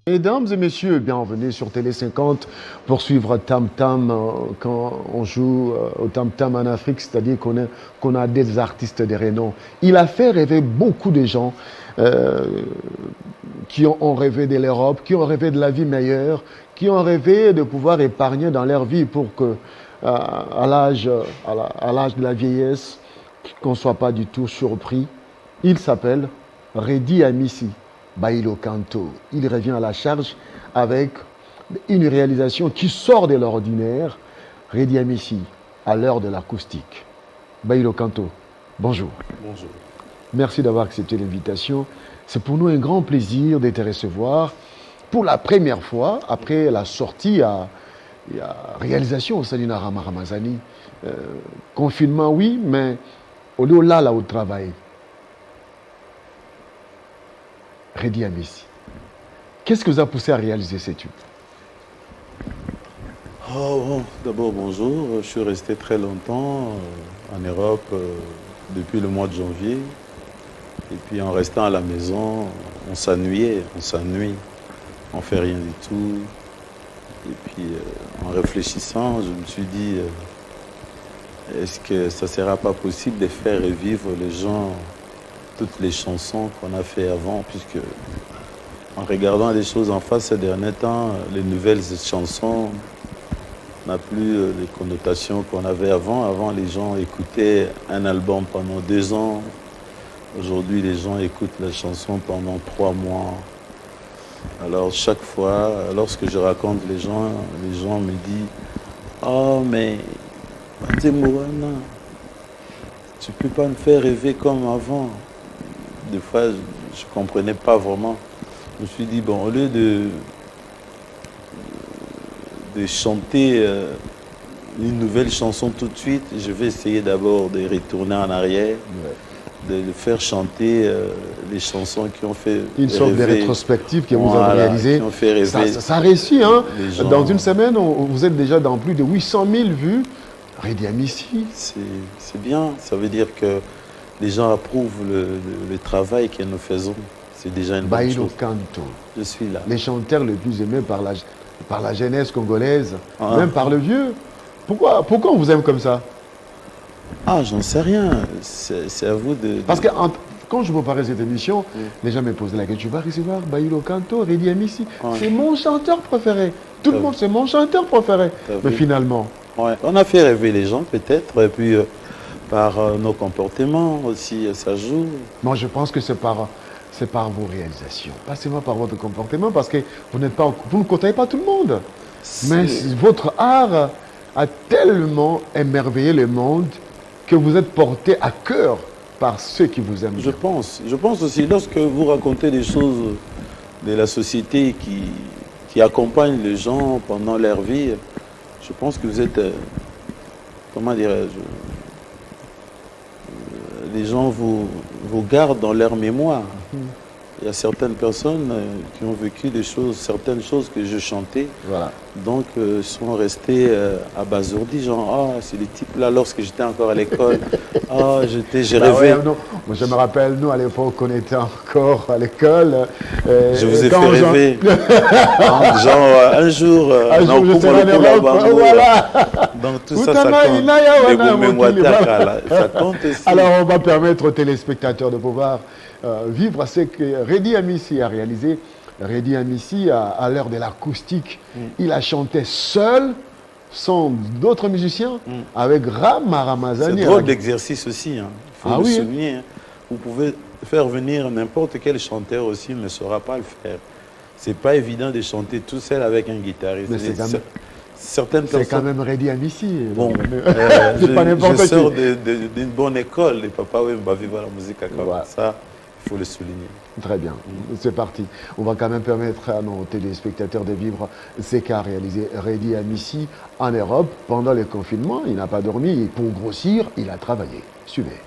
Mesdames et messieurs, bienvenue sur Télé 50 pour suivre Tam Tam quand on joue au Tam Tam en Afrique, c'est-à-dire qu'on a des artistes de renom. Il a fait rêver beaucoup de gens qui ont rêvé de l'Europe, qui ont rêvé de la vie meilleure, qui ont rêvé de pouvoir épargner dans leur vie pour que à l'âge de la vieillesse, qu'on ne soit pas du tout surpris. Il s'appelle Redi Amissi. Bailo Kanto. Il revient à la charge avec une réalisation qui sort de l'ordinaire. Redi Amissi, à l'heure de l'acoustique. Bailo Kanto, bonjour. Bonjour. Merci d'avoir accepté l'invitation. C'est pour nous un grand plaisir de te recevoir pour la première fois après la sortie à réalisation au Salina Rama Ramazani. Confinement, oui, mais au-delà là au travail. Redi Amissi. Qu'est-ce qui vous a poussé à réaliser ces tubes? D'abord, bonjour. Je suis resté très longtemps en Europe depuis le mois de janvier. Et puis en restant à la maison, on s'ennuie. On ne fait rien du tout. Et puis en réfléchissant, je me suis dit, est-ce que ça ne sera pas possible de faire revivre les gens toutes les chansons qu'on a fait avant, puisque en regardant les choses en face ces derniers temps, les nouvelles chansons n'ont plus les connotations qu'on avait avant. Avant, les gens écoutaient un album pendant 2 ans. Aujourd'hui, les gens écoutent la chanson pendant 3 mois. Alors, chaque fois, lorsque je raconte les gens me disent « Oh, mais Moana, tu ne peux pas me faire rêver comme avant. » Des fois, je ne comprenais pas vraiment. Je me suis dit, bon, au lieu de chanter une nouvelle chanson tout de suite, je vais essayer d'abord de retourner en arrière, de faire chanter les chansons qui ont fait une sorte de rétrospective que vous avez réalisée. Qui ont fait rêver. Ça réussit, hein? Dans une semaine, vous êtes déjà dans plus de 800 000 vues. Redi Amissi. C'est bien, ça veut dire que les gens approuvent le travail que nous faisons. C'est déjà une bonne chose. Kanto. Je suis là. Les chanteurs les plus aimés par la jeunesse congolaise, même par le vieux. Pourquoi on vous aime comme ça? Ah, j'en sais rien. C'est à vous de... Parce que quand je préparais cette émission, les gens me posaient la question, tu vas recevoir Bailo Kanto, Redi Amissi. C'est mon chanteur préféré. Tout le monde, c'est mon chanteur préféré. Mais finalement... Ouais. On a fait rêver les gens peut-être, et puis... par nos comportements aussi, ça joue. Moi, je pense que c'est par vos réalisations, pas seulement par votre comportement, parce que vous ne côtoyez pas tout le monde. Mais votre art a tellement émerveillé le monde que vous êtes porté à cœur par ceux qui vous aiment. Je pense aussi, lorsque vous racontez des choses de la société qui accompagnent les gens pendant leur vie, je pense que vous êtes, comment dirais-je, les gens vous gardent dans leur mémoire. Il y a certaines personnes qui ont vécu certaines choses que je chantais, donc sont restés abasourdis, genre, ah, c'est les types là, lorsque j'étais encore à l'école, ah, j'ai rêvé. Ouais, non. Moi, je me rappelle, nous, à l'époque, on était encore à l'école. Je vous ai fait rêver. Genre, un jour je serai en Europe, voilà. Donc tout ça, ça compte aussi. Alors, on va permettre aux téléspectateurs de pouvoir vivre ce que Redi Amissi a réalisé. Redi Amissi, à l'heure de l'acoustique, il a chanté seul, sans d'autres musiciens, avec Rama Ramazani. C'est drôle d'exercice aussi, hein. Il faut le souligner. Hein. Vous pouvez faire venir n'importe quel chanteur aussi, il ne saura pas le faire. C'est pas évident de chanter tout seul avec un guitariste. Mais c'est quand même Redi Amissi. Bon, je sors d'une bonne école. Les papas, oui, va vivre la musique à comme ça. Il faut le souligner. Très bien, c'est parti. On va quand même permettre à nos téléspectateurs de vivre ce qu'a réalisé Redi Amissi en Europe pendant le confinement. Il n'a pas dormi et pour grossir, il a travaillé. Suivez.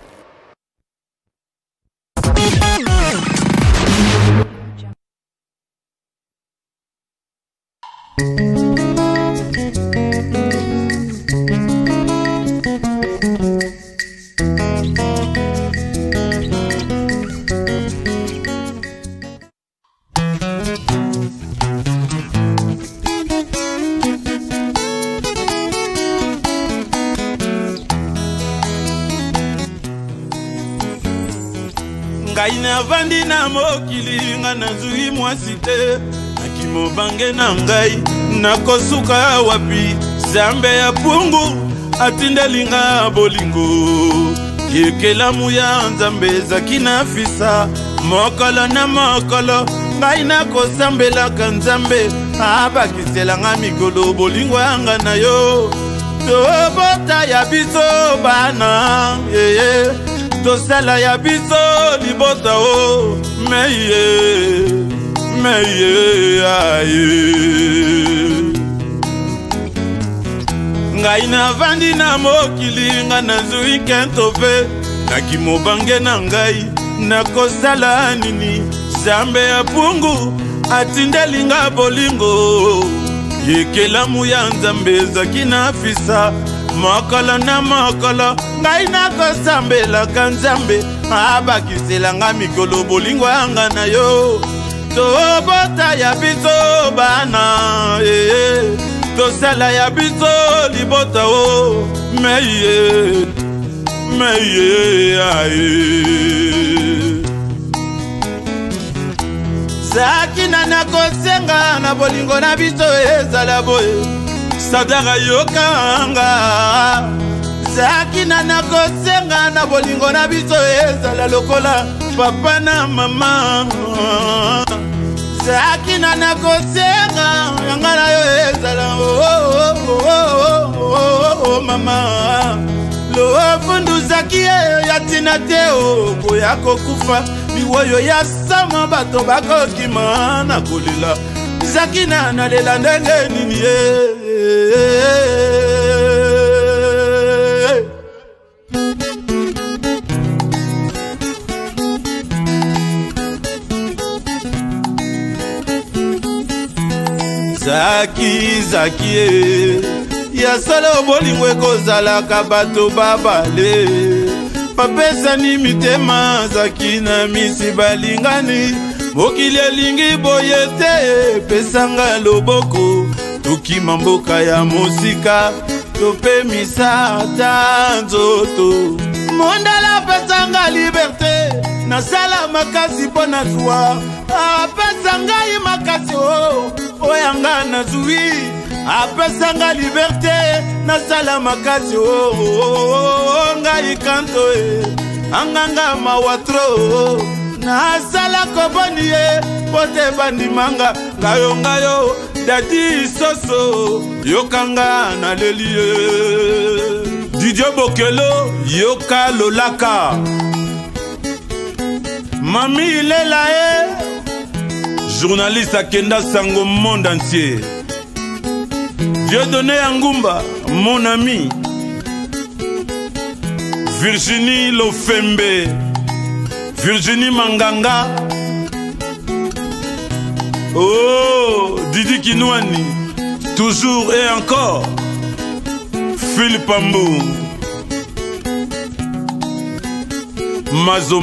ngai navandi na mokili nga nazwi mwasi te nakimobange na ngai nakosuka wapi Zambe ya pungu atindelinga bolingo yekelamu ya Nzambe ezaki na fisa mokolo na mokolo ngai nakosambelaka Nzambe abakiselanga mikolo bolingo yanga na yo tobota ya biso bana yeye tosala ya biso libota o meye aye ngai navandi na mokili nga nazwi kentofe nakimobange na ngai nakosala nini Zambe ya pungu atindelinga bolingo yekelamu ya Nzambe ezaki na fisa mokolo na mokolo ngai nakosambelaka Nzambe abakiselanga mikolo bolingo yanga na yo tobota ya biso bana tosala ya biso libota o meye aye Zakina nakosenga na bolingo na biso ezala boye Sadaka yokanga Zakina nakosenga na bolingo na biso ezala lokola papa na mama Zakina nakosenga yanga na yo ezala oh mama lo fundu zakie yatina teo boya kokufa miwoyo ya sama bato bakokima na kolila Zakina na lela ndenge nini Zaki ya sala bolingo ekozalaka bato babale bapesani mitema Zakina misi balingani mokili elingi boye te pesanga loboko tokima mboka ya mosika topemisa ata nzoto mondala pesanga liberté nasala makasi mpo na zwa apesa ngai makasi oyanga nazwi apesanga liberté nasala makasi ngai kanto anganga mawatro nasala koboni pote bandimanga ngayo dadi soso yokanga na lelie Didier Bokelo yoka lolaka Mami Lela journaliste à Kenda Sango monde entier Dieudonné Angumba mon ami Virginie Lofembe Virginie Manganga oh Didi Kinouani toujours et encore Philippe Ambou Mazo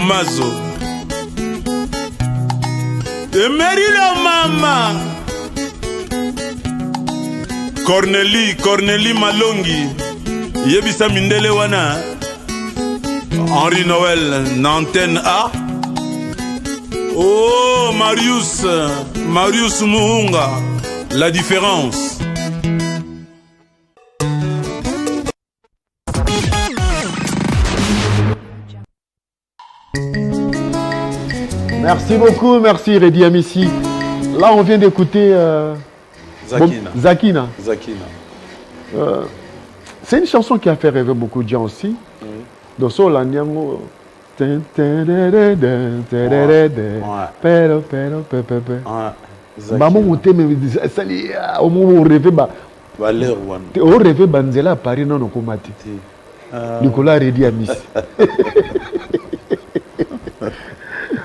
Emerilo mama Cornélie Malongi Yebisa Mindele wana Henri Noël Nanten A Oh Marius Muhunga La différence Merci beaucoup, merci Redi Amissi. Là, on vient d'écouter Zakina. C'est une chanson qui a fait rêver beaucoup de gens aussi. Dans son lanyango. Maman monté mais sali au moment où rêver on rêver banzela à Paris non komati. Nicolas Redi Amissi.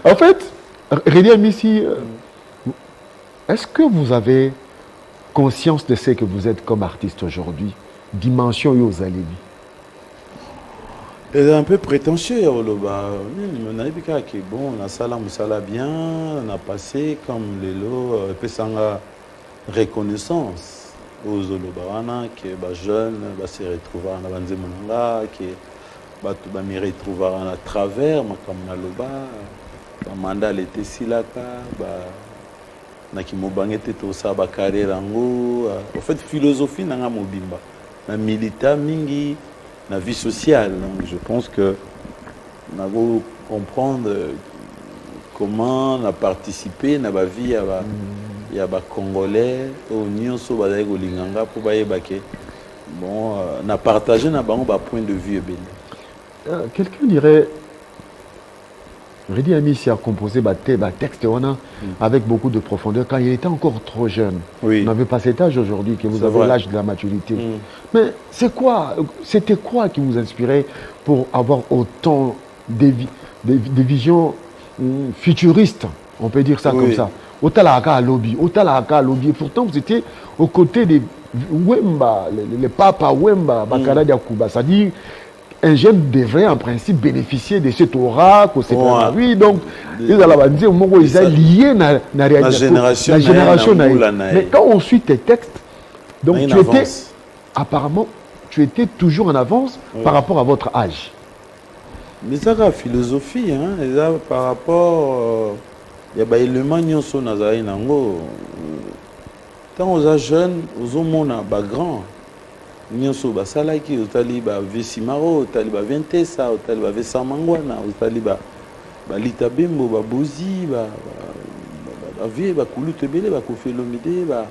En fait, Redi Amissi, est-ce que vous avez conscience de ce que vous êtes comme artiste aujourd'hui? Dimension Yozalibi. C'est un peu prétentieux, Oloba. On a dit que bon, on a ça là, bien, on a passé comme les lots, pesanga reconnaissance aux Olobawana, qui est jeune, se retrouver en Avanzemonanga, qui est me retrouver à travers, comme Naloba. mandat l'été silaka na kimobangete to sa ba carrière ngo en fait philosophie na nga mobimba na milita mingi na vie sociale. Donc je pense que na go comprendre comment on a participé na ba vie ya ba congolais au nyonso ba dai ko linganga pour ba yebake bon na partager na bango ba point de vue belé. Quelqu'un dirait Redi Amissi a composé texte avec beaucoup de profondeur quand il était encore trop jeune. Oui. On n'avait pas cet âge aujourd'hui, que vous avez l'âge de la maturité. Mais c'était quoi qui vous inspirait pour avoir autant des visions futuristes, on peut dire ça comme ça. Otalaka lobby. Pourtant, vous étiez aux côtés des Wemba, les papas Wemba, Bakaradi Akuba. C'est-à-dire, un jeune devrait en principe bénéficier de cet aura, oui, donc ils sont liés à la génération. Mais quand on suit tes textes, donc apparemment, tu étais toujours en avance par rapport à votre âge. Mais ça, la philosophie, hein, par rapport, il y a des éléments qui sont quand on est jeune, on est grand. Nyonso basalaki otali ba vesimaro otali ba ventesa otali ba vesamangwana otali ba litabembo ba bozi ba vie ba kulutu ebele ba kofelomide ba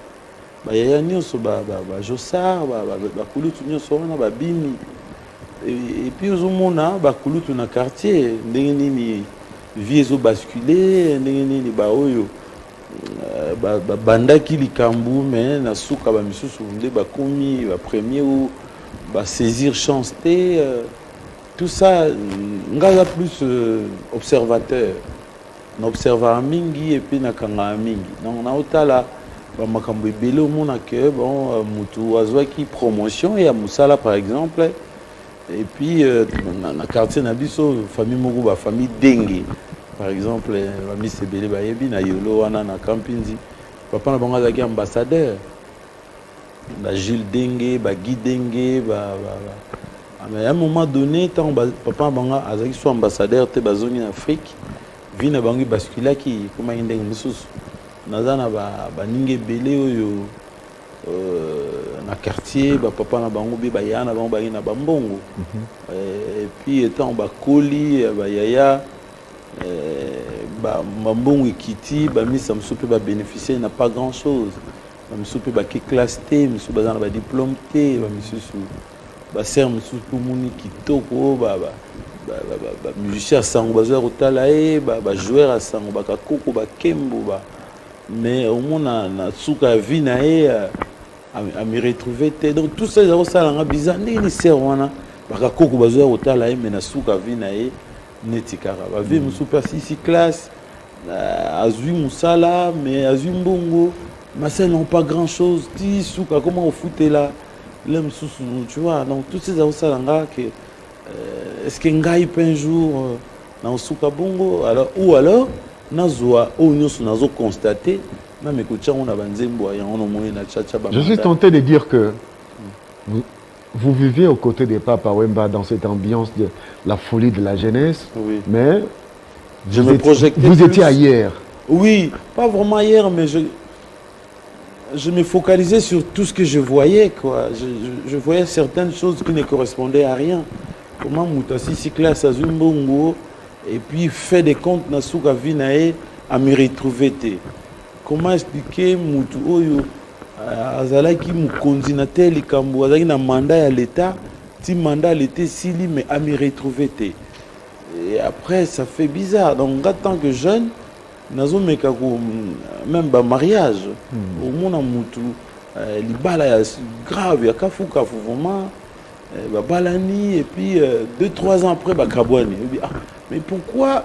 yaya nyonso ba josar ba kulutu nyonso wana ba bimi et puis ozomona ba kulutu na quartier ndenge nini vie ezo basculer ndenge nini ba oyo bandaki likambu mais na suka ba misusu nde ba komi ba premier ou ba saisir chance tout ça ngaza plus observateur na observer mingi et puis na kanga mingi donc na otala ba makambo ebele omona que bon mutu azwaki promotion et à musala par exemple et puis na quartier na biso famille moko ba famille dengue. Par exemple, Miss Sebele Bayebi na Yolo wana na Kampinzi. Papa na bango azaki ambassadeur. Ba Jules Dengue, ba Guy Dengue, mais à un moment donné, tant papa bango azaki soit ambassadeur te bazoni en Afrique, vi na bango bascula ki kuma indenge mususu. Nazana ba ninge belé oyo na quartier, ba papa na bango be ba yana bango ba na bambongo. Et puis étant ba koli, ba yaya Mbongo Ekiti, Misa Msoupe va bénéficier n'a pas grand chose. Msoupe va qui classe T, Msoupe va diplôme T, Msoupe Ser Msoupe Mouni Kitoko, musicien à Sango, Bazar Otalae, joueur à Sango, Koko, Kembo, mais au moins na Souka Vinae à me retrouver. Donc tout ça, ça a bizarre. N'est-ce serwana, Koko, Bazar Otalae, mais na Souka Vinae. Netikara va vivre une super 6 classe azui musala mais azui mbongo mais ça n'ont pas grand chose ti souka comment au foot là l'homme sous tu vois donc toutes ces ausalanga que est-ce que ngai un jour na souka bongo alors ou alors nazoa ou nyonso nazo constater na mekocha on a banzembo ya on moyen na chacha ba. Je suis tenté de dire que vous vivez aux côtés des Papa Wemba dans cette ambiance de la folie de la jeunesse, mais vous étiez ailleurs. Oui, pas vraiment ailleurs, mais je me focalisais sur tout ce que je voyais, quoi. Je voyais certaines choses qui ne correspondaient à rien. Comment Moutassi si classe à Zumbongo et puis fait des comptes na souka vinae à me retrouver. Comment expliquer Moutou Oyo azalaki mukonzi na te likambo azalaki na mandat ya l'état ti mandat l'été sili mais à me retrouver te et après ça fait bizarre donc en tant que jeune nazo meka ko même ba mariage au mona mutu libala ya grave ya kafuka vraiment ba balani et puis 2-3 ans après ba kabwani mais pourquoi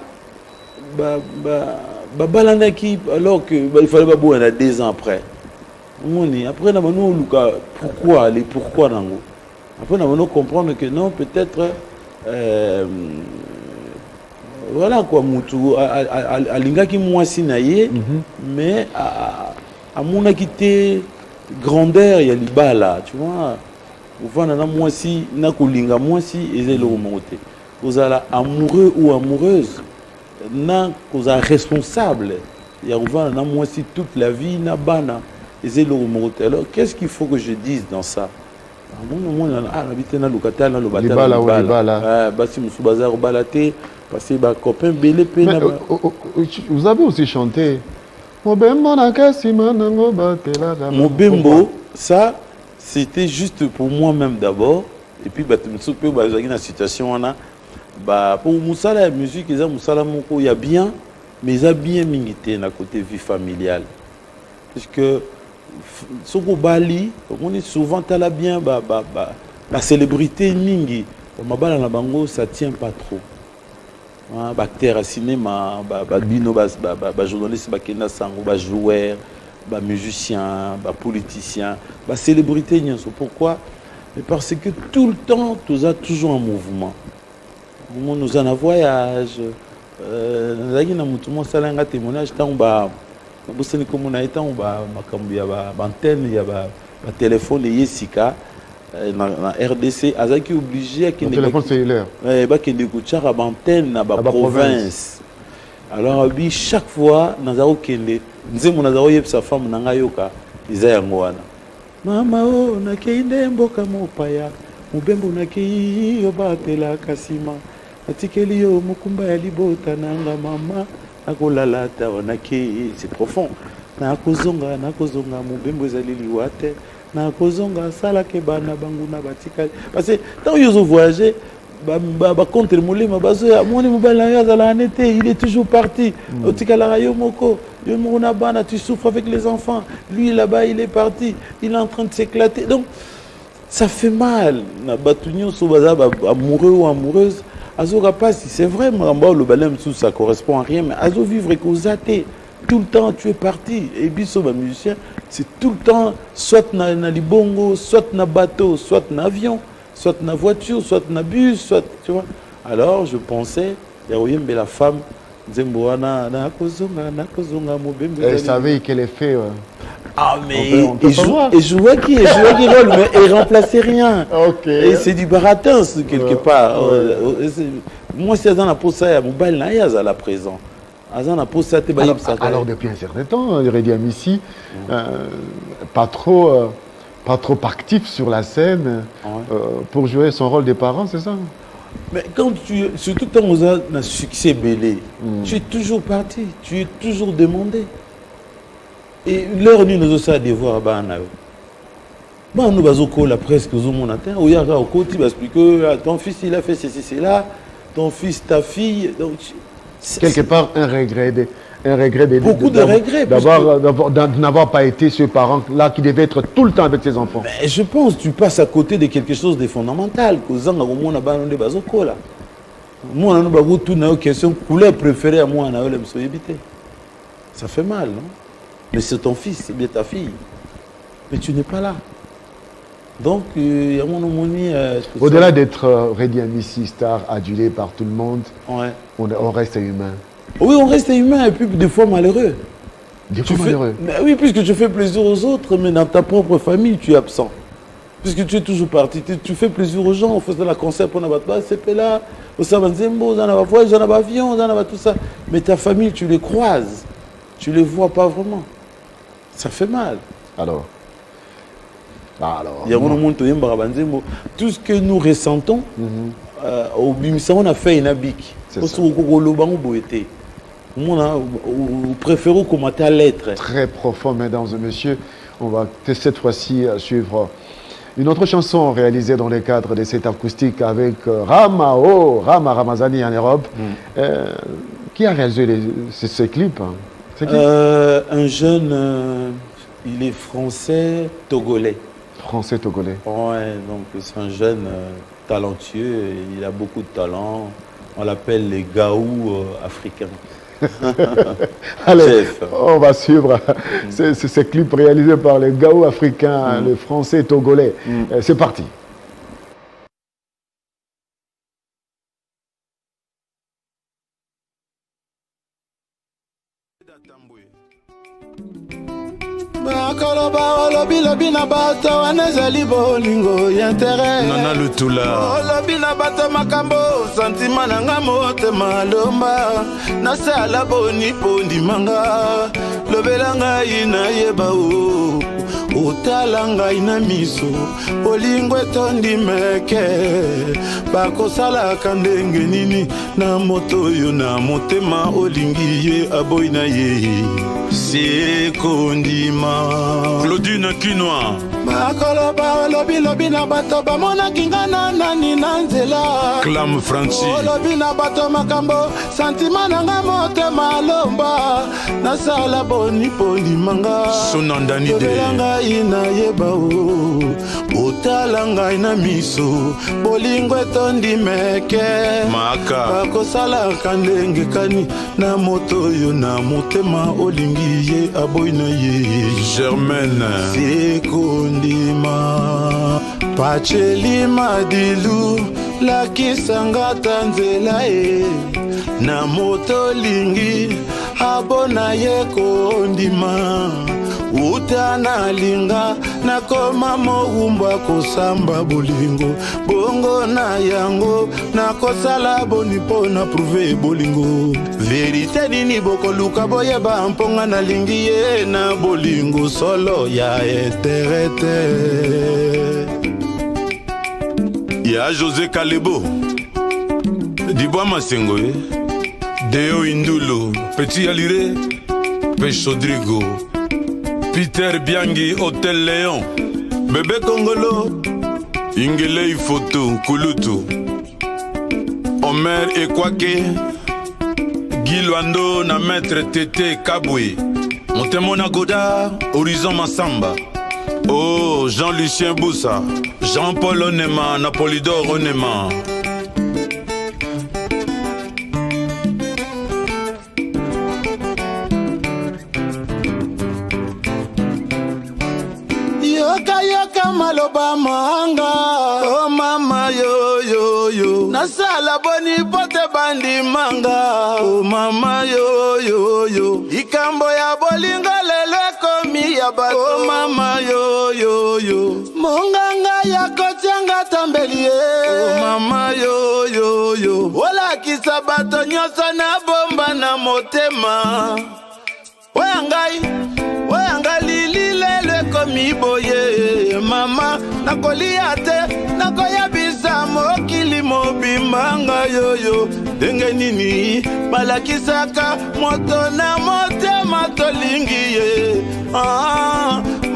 ba balana qui alors que il fallait pas boire 2 ans après. Après, pourquoi les pourquoi nango. Après, nous allons comprendre que non, peut-être, voilà quoi, Moutou, à l'ingaki moi sinaye, mais à mon quitté grandeur, il y a les là, tu vois. Au fond, moi si, n'a qu'au linga moi si, et c'est le remonté. Vous allez amoureux ou amoureuse, na koza responsable ya kovanda na mwasi toute la vie na bana eza eloko moko te. Alors qu'est-ce qu'il faut que je dise dans ça? nabi te naluka na lobata basi mosusu baza kobala te parce que bacopain bele mpe na vous avez aussi chanté Mobembo na kasima nango batelaka. Mobembo, ça c'était juste pour moi-même d'abord et puis bato mosusu mpe bazalaki na situation wana pour mosala ya musique eza mosala moko ya bien mais eza bien mingi te na côté vie familiale puisque soki obali omoni souvent tala bien célébrité mingi mabala na bango ça tient pas trop acteur à cinéma bino journaliste bakenda sango joueur musicien politicien célébrité nyonso. Pourquoi? Parce que tout le temps tous a toujours un mouvement. Nous en voyage nazalaki na mutu mo salanga témoignage tant bosani comme on a été makambo ya antenne ya téléphone yesika na RDC azaki obligé le téléphone cellulaire bakende kotiaka antenne na province. Alors bi chaque fois nazao kende nzembo nazao yebisa femme na ngai yoka iza yango wana mama o nakei nde mboka mopaya mobembo nakei obatela kasima atikeli yo mukumba ya libota nanga mama akolala ta onaki. C'est profond. Nakozonga mobembo ezali liwa te nakozonga salake bana bangu na batikali parce que tant yo voyager contre molema bazoya moni mobali na yo azala nete il est toujours parti otikala yo moko na bana tu souffres avec les enfants lui là-bas il est parti il est en train de s'éclater donc ça fait mal na batu nyonso baza amoureux ou amoureuse azo rapasi. C'est vrai le balem sous ça correspond à rien mais azo vivre causate tout le temps tu es parti et biso ba musicien c'est tout le temps soit na libongo soit na bateau soit na avion soit na voiture soit na bus soit tu vois. Alors je pensais ya oyembe la femme nzembo wana na kozonga mobembe. Elle savait quel effet ah mais et jouait qui rôle mais il remplaçait rien. OK. Et c'est du baratin quelque part. Moi c'est dans la pose ça ya mobile na ya za la présent. Alors depuis un certain temps, Redi Amissi, pas trop actif sur la scène pour jouer son rôle des parents, c'est ça? Mais quand surtout quand on a un succès belé, tu es toujours parti, tu es toujours demandé. Et l'heure nous nous a devoir nous bazoko la presse que nous matin, où il y a au côté parce que ton fils il a fait ceci c'est là, ton fils ta fille donc quelque part un regret beaucoup de regrets de n'avoir pas été ce parent-là qui devait être tout le temps avec ses enfants. Mais je pense que tu passes à côté de quelque chose de fondamental. Moi, une question couleur préférée à moi, ça fait mal, non? Mais c'est ton fils, c'est bien ta fille. Mais tu n'es pas là. Donc, il y a mon au-delà d'être Redi Amissi, star adulé par tout le monde, on reste humain. Oui, on reste humain et puis des fois malheureux. Des fois malheureux. Mais oui, puisque tu fais plaisir aux autres, mais dans ta propre famille, tu es absent. Puisque tu es toujours parti, tu fais plaisir aux gens, on faisait la concert pour Nabatba, c'est là, au Sabanzembo, dans la voiture, dans l'avion, dans tout ça. Mais ta famille, tu les croises, tu les vois pas vraiment. Ça fait mal. Alors, tout ce que nous ressentons, au Bimisa, on a fait une abique. Nous préférons commenter à l'être. Très profond, mesdames et messieurs. On va cette fois-ci suivre une autre chanson réalisée dans le cadre de cette acoustique avec Rama Ramazani en Europe. Qui a réalisé ces clips? Un jeune, il est français togolais. Français togolais. Ouais, donc c'est un jeune talentueux, il a beaucoup de talent. On l'appelle les gaous africains. Allez, on va suivre ces clips réalisés par les gaous africains, les Français togolais. C'est parti. Bakoloba olobi lobi na bato wanezali bolingo y'intérêt. Nana le Tula. Olobi na bato makambo sentiment nanga motema lomba. Nasala boni pondi manga. Lobela ngai na yeba o. Otala ngai na miso. Bolingo etondi meke. Bakosala kandenge nini na moto yo na motema olingi ye aboy na ye. Sekondima Claudine Kinoa. Bakoloba olobi lobi na bato bamona kingana nani na nzela. Clam Franci. Olobi na bato makambo sentiment nanga motema lomba. Nasala boni pondi manga. Sonandani de. Lobela ngai na yeba o. Otala ngai na miso. Bolingo etondi meke. Maka. Bakosala kandenge kani na moto yo na motema olingi ye aboy na ye. Germaine. Sekondima Pacheli madilu lakisanga tanzela e na moto lingi abona ye kondima utana linga na koma moumba kosamba bolingo bongo na yango na kosala boni pona prouver bolingo vérité nini bokoluka boyeba mponga na lingi ye na bolingo solo ya eterete Ya José Kalebo Dibois Masengo Deo Indulu Petit Alire Pech Rodrigo Peter Biangi Hôtel Léon Bébé Congolo Ingelei Photo Kulutu Omer Ekwake Guy Luando na Maître Tété Kabwe Montemona Goda Horizon Massamba Oh Jean-Lucien Boussa Jean-Paul Onema Napolidor Onema Yoka maloba manga. Oh mama yo yo yo. Nasala boni pote bandi manga. Oh mama yo yo yo. Ikambo ya bolinga lele komi ya bato. Oh mama yo yo yo. Monganga ya kotianga tambelie. Oh mama yo yo yo. Ola kisa bato nyoso na bomba na motema. Oyanga lili lele komi boye mama nakolia te nakoyabisa mokili mobimbanga yoyo ndenge nini balakisaka moto na motema tolingi ye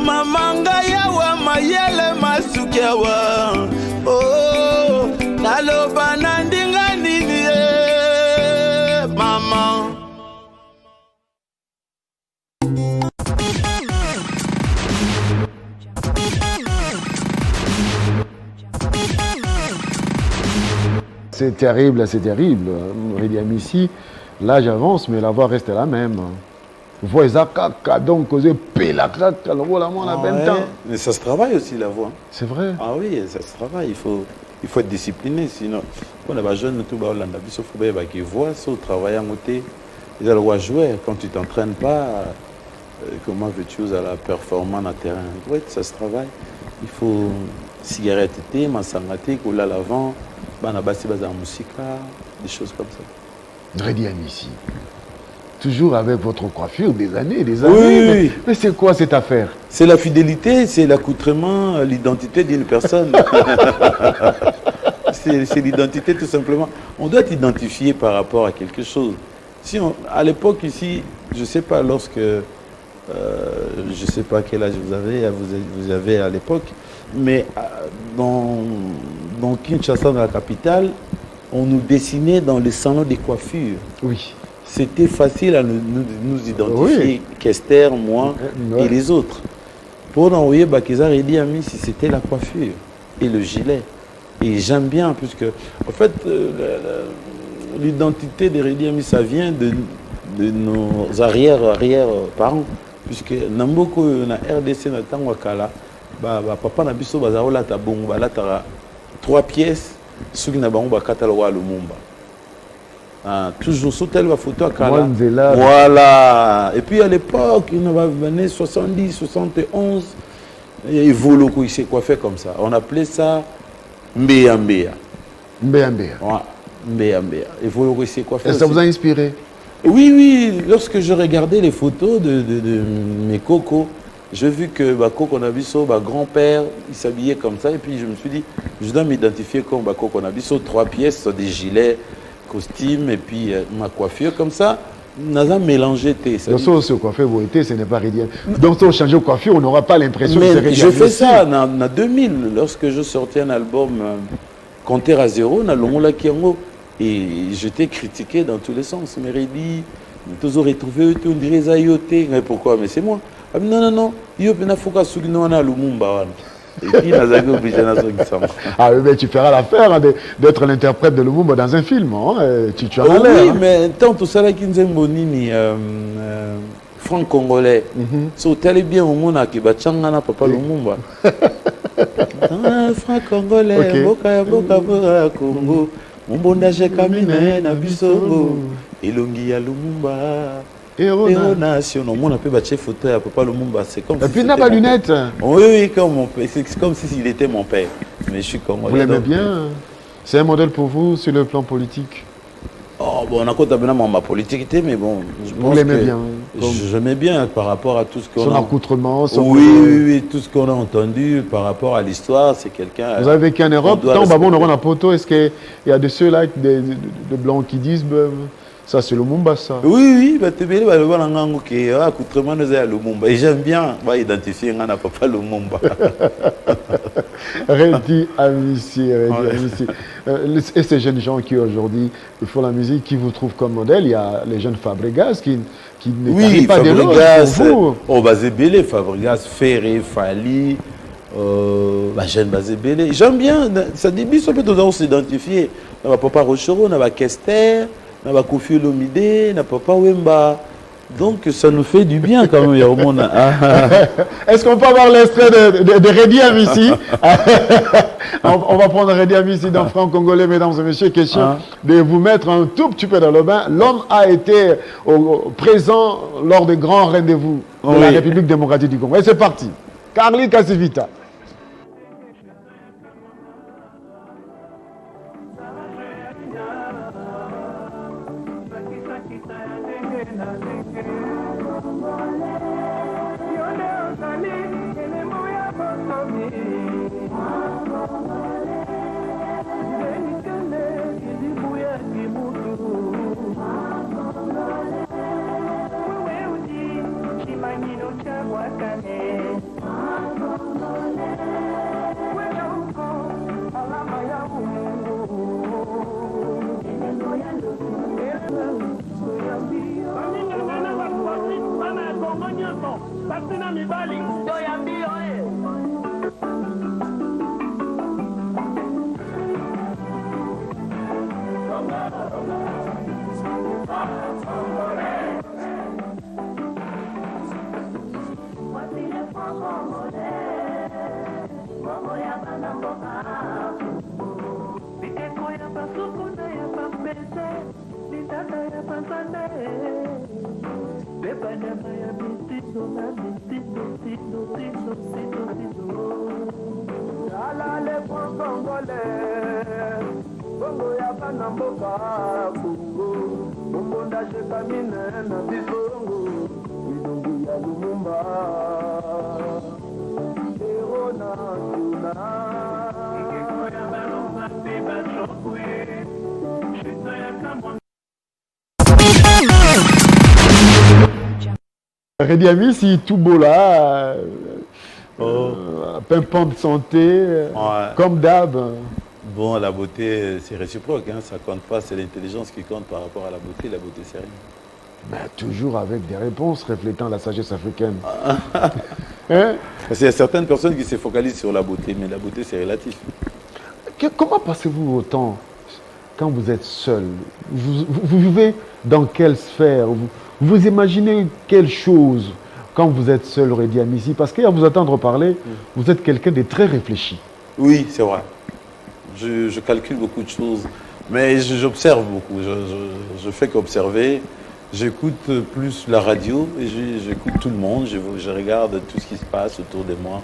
mama ngai awa mayele masuki awa oh naloba na ndinga nini ye mama. C'est terrible. Redi Amissi, l'âge avance, mais la voix reste la même. Voix Zaka, donc, causé Pelaka, le rôle à moi, on a 20 ans. Mais ça se travaille aussi la voix. C'est vrai. Ah oui, ça se travaille. Il faut être discipliné. Sinon, quand on est jeune, tout le monde il faut qu'il voit, ça, travailler à côté. Ils doivent jouer. Quand tu ne t'entraînes pas, comment veux-tu à la performance à terrain? Oui, ça se travaille. Il faut cigarette, massangate, coula à l'avant. Banabasi baza musika, des choses comme ça. Redi Amissi, toujours avec votre coiffure des années. Oui. Mais c'est quoi cette affaire? C'est la fidélité, c'est l'accoutrement, l'identité d'une personne. c'est l'identité tout simplement. On doit être identifié par rapport à quelque chose. Si à l'époque ici, je ne sais pas lorsque, je ne sais pas quel âge vous avez à l'époque, mais dans Kinshasa, dans la capitale, on nous dessinait dans les salons de coiffure. Oui. C'était facile à nous identifier, oui. Kester, moi et les autres. Pour envoyer Bakizar et Redi Amissi, c'était la coiffure et le gilet. Et j'aime bien, puisque, en fait, l'identité de Redi Amissi, ça vient de nos arrière-parents. Puisque, Namboko, na RDC, na Tangwakala, papa na biso bazaola ta bongo balata 3 pièces ceux qui na bango bakata le roi Lumumba Toujours sous telle photo à Kala. Mwanzela. Voilà. Et puis à l'époque, il y avait années 70, 71, et Voloko, il s'est coiffé comme ça. On appelait ça Mbea Mbea. Mbea Mbea. Ouais, Mbea Mbea. Et Voloko, il s'est coiffé. Et ça vous a inspiré? Oui, oui. Lorsque je regardais les photos de mes cocos, j'ai vu que Coco Nabiso, grand-père, il s'habillait comme ça. Et puis je me suis dit, je dois m'identifier comme Coco Nabiso, 3 pièces, des gilets, costumes, et puis ma coiffure comme ça. Nous avons mélangé. Donc, si on se coiffe, ce n'est pas rien. Donc, si on change de coiffure, on n'aura pas l'impression que c'est rien. Je fais ça en 2000, lorsque je sortais un album Compter à zéro, dans le Kiango. Et j'étais critiqué dans tous les sens. Méridi, toujours retrouvé, on dirait Zayoté. Mais pourquoi? Mais c'est moi. Ah, non, il y a Foka Sugnoana Lumumba. Et puis, ah, mais tu feras l'affaire d'être l'interprète de Lumumba dans un film. Hein? Tu en as l'air. Oui, mais tant tout ça, qui nous bonini, franc congolais. Si tu allais bien au monde, qui va Tchangana, papa Lumumba. Franc congolais, Boka, Congo. Mon bondage camine na bisongo elongi ya Lumumba héros national mon appelle battre photo à papa Lumumba c'est comme et puis n'a pas lunettes oui comme mon père c'est comme si il était mon père mais je suis comme vous l'aimez bien c'est un modèle pour vous sur le plan politique. Oh bon on a compté bien ma politique mais bon je pense vous l'aimez bien j'aimais bien par rapport à tout ce qu'on son accoutrement son oui tout ce qu'on a entendu par rapport à l'histoire c'est quelqu'un vous avez vécu en Europe tant bon on a poto est-ce qu'il y a de ceux là de blancs qui disent ça c'est Lumumba ça oui bah tu veux le voir en que accoutrement nous est à Lumumba et j'aime bien identifier un papa Lumumba. Redi Amici. Et ces jeunes gens qui aujourd'hui font la musique, qui vous trouvent comme modèle, il y a les jeunes Fabregas qui ne pas des Fabregas, on va zébélé, Fabregas, Ferré, Fali, jeune Bazébélé. J'aime bien, ça débute, ça peut toujours s'identifier. On va Papa Rochero, on va Kester, on va Kofi Olomide, on va Papa Wemba. Donc ça nous fait du bien quand même, il y a au monde. Est-ce qu'on peut avoir l'extrait de Redi Amici? On va prendre Redi Amici dans Franc Congolais, mesdames et messieurs. Question de vous mettre un tout petit peu dans le bain. L'homme a été présent lors des grands rendez-vous de la République démocratique du Congo. Et c'est parti. Carly Kassivita. Redi Amici, tout beau là, pimpant de santé, comme d'hab. Bon, la beauté, c'est réciproque, hein, ça compte pas, c'est l'intelligence qui compte par rapport à la beauté c'est rien. Ben, toujours avec des réponses reflétant la sagesse africaine. Parce qu'il y a certaines personnes qui se focalisent sur la beauté, mais la beauté c'est relatif. Comment passez-vous au temps quand vous êtes seul? Vous vivez dans quelle sphère? Vous imaginez quelle chose quand vous êtes seul, Redi Amici? Parce qu'à vous entendre parler, vous êtes quelqu'un de très réfléchi. Oui, c'est vrai. Je calcule beaucoup de choses. Mais j'observe beaucoup, je fais qu'observer. J'écoute plus la radio et j'écoute tout le monde, je regarde tout ce qui se passe autour de moi.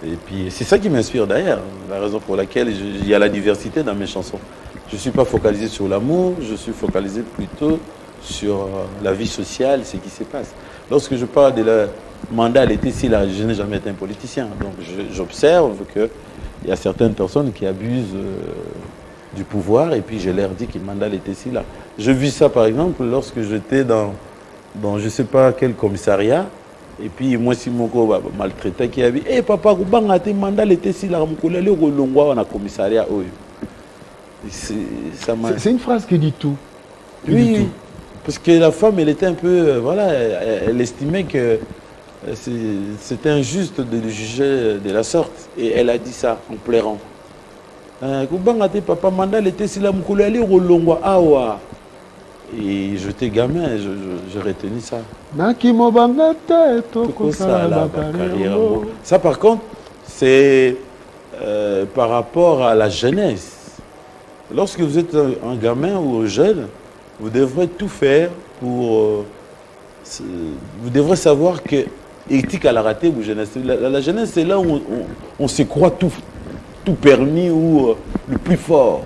Et puis c'est ça qui m'inspire d'ailleurs, la raison pour laquelle il y a la diversité dans mes chansons. Je ne suis pas focalisé sur l'amour, je suis focalisé plutôt sur la vie sociale, ce qui se passe. Lorsque je parle de la mandat à l'été, je n'ai jamais été un politicien. Donc j'observe qu'il y a certaines personnes qui abusent du pouvoir et puis je leur dis qu'ils mandat à l'été là. Je vis ça par exemple lorsque j'étais dans je ne sais pas quel commissariat. Et puis moi si mon corps maltraité qui a dit "Eh papa, kubanga te mandat l'été là, mukolele kolongwa na commissariat oyo." C'est une phrase qui dit tout. Oui, tout. Parce que la femme, elle était un peu, voilà, elle estimait que c'était injuste de le juger de la sorte. Et elle a dit ça en pleurant. Kubanga te papa mandat l'été si la mukolele kolongwa awa. Et j'étais gamin, j'ai retenu ça. Ça, par contre, c'est par rapport à la jeunesse. Lorsque vous êtes un gamin ou un jeune, vous devrez tout faire pour... vous devrez savoir que éthique à la raté, vous jeunesse. La jeunesse, c'est là où on se croit tout permis ou le plus fort.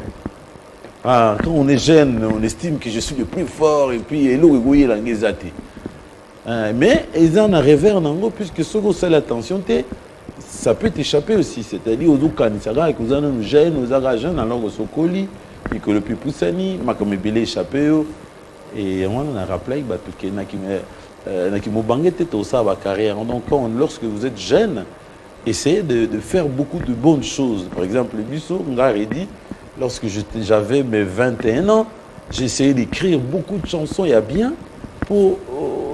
Ah, quand on est jeune, on estime que je suis le plus fort et puis mais ils en arrivent en anglais puisque ce que c'est l'attention, ça peut t'échapper aussi. C'est-à-dire aux Oukanisara, que vous en avez jeunes, vous avez jeunes, alors au Sokoli, et que le plus poussani, ma comme il échappé, et on a rappelé que n'a bangué tout ça à carrière. Donc lorsque vous êtes jeune, essayez de faire beaucoup de bonnes choses. Par exemple, le Bissot, on a dit. Lorsque j'avais mes 21 ans, j'ai essayé d'écrire beaucoup de chansons, il y a bien, pour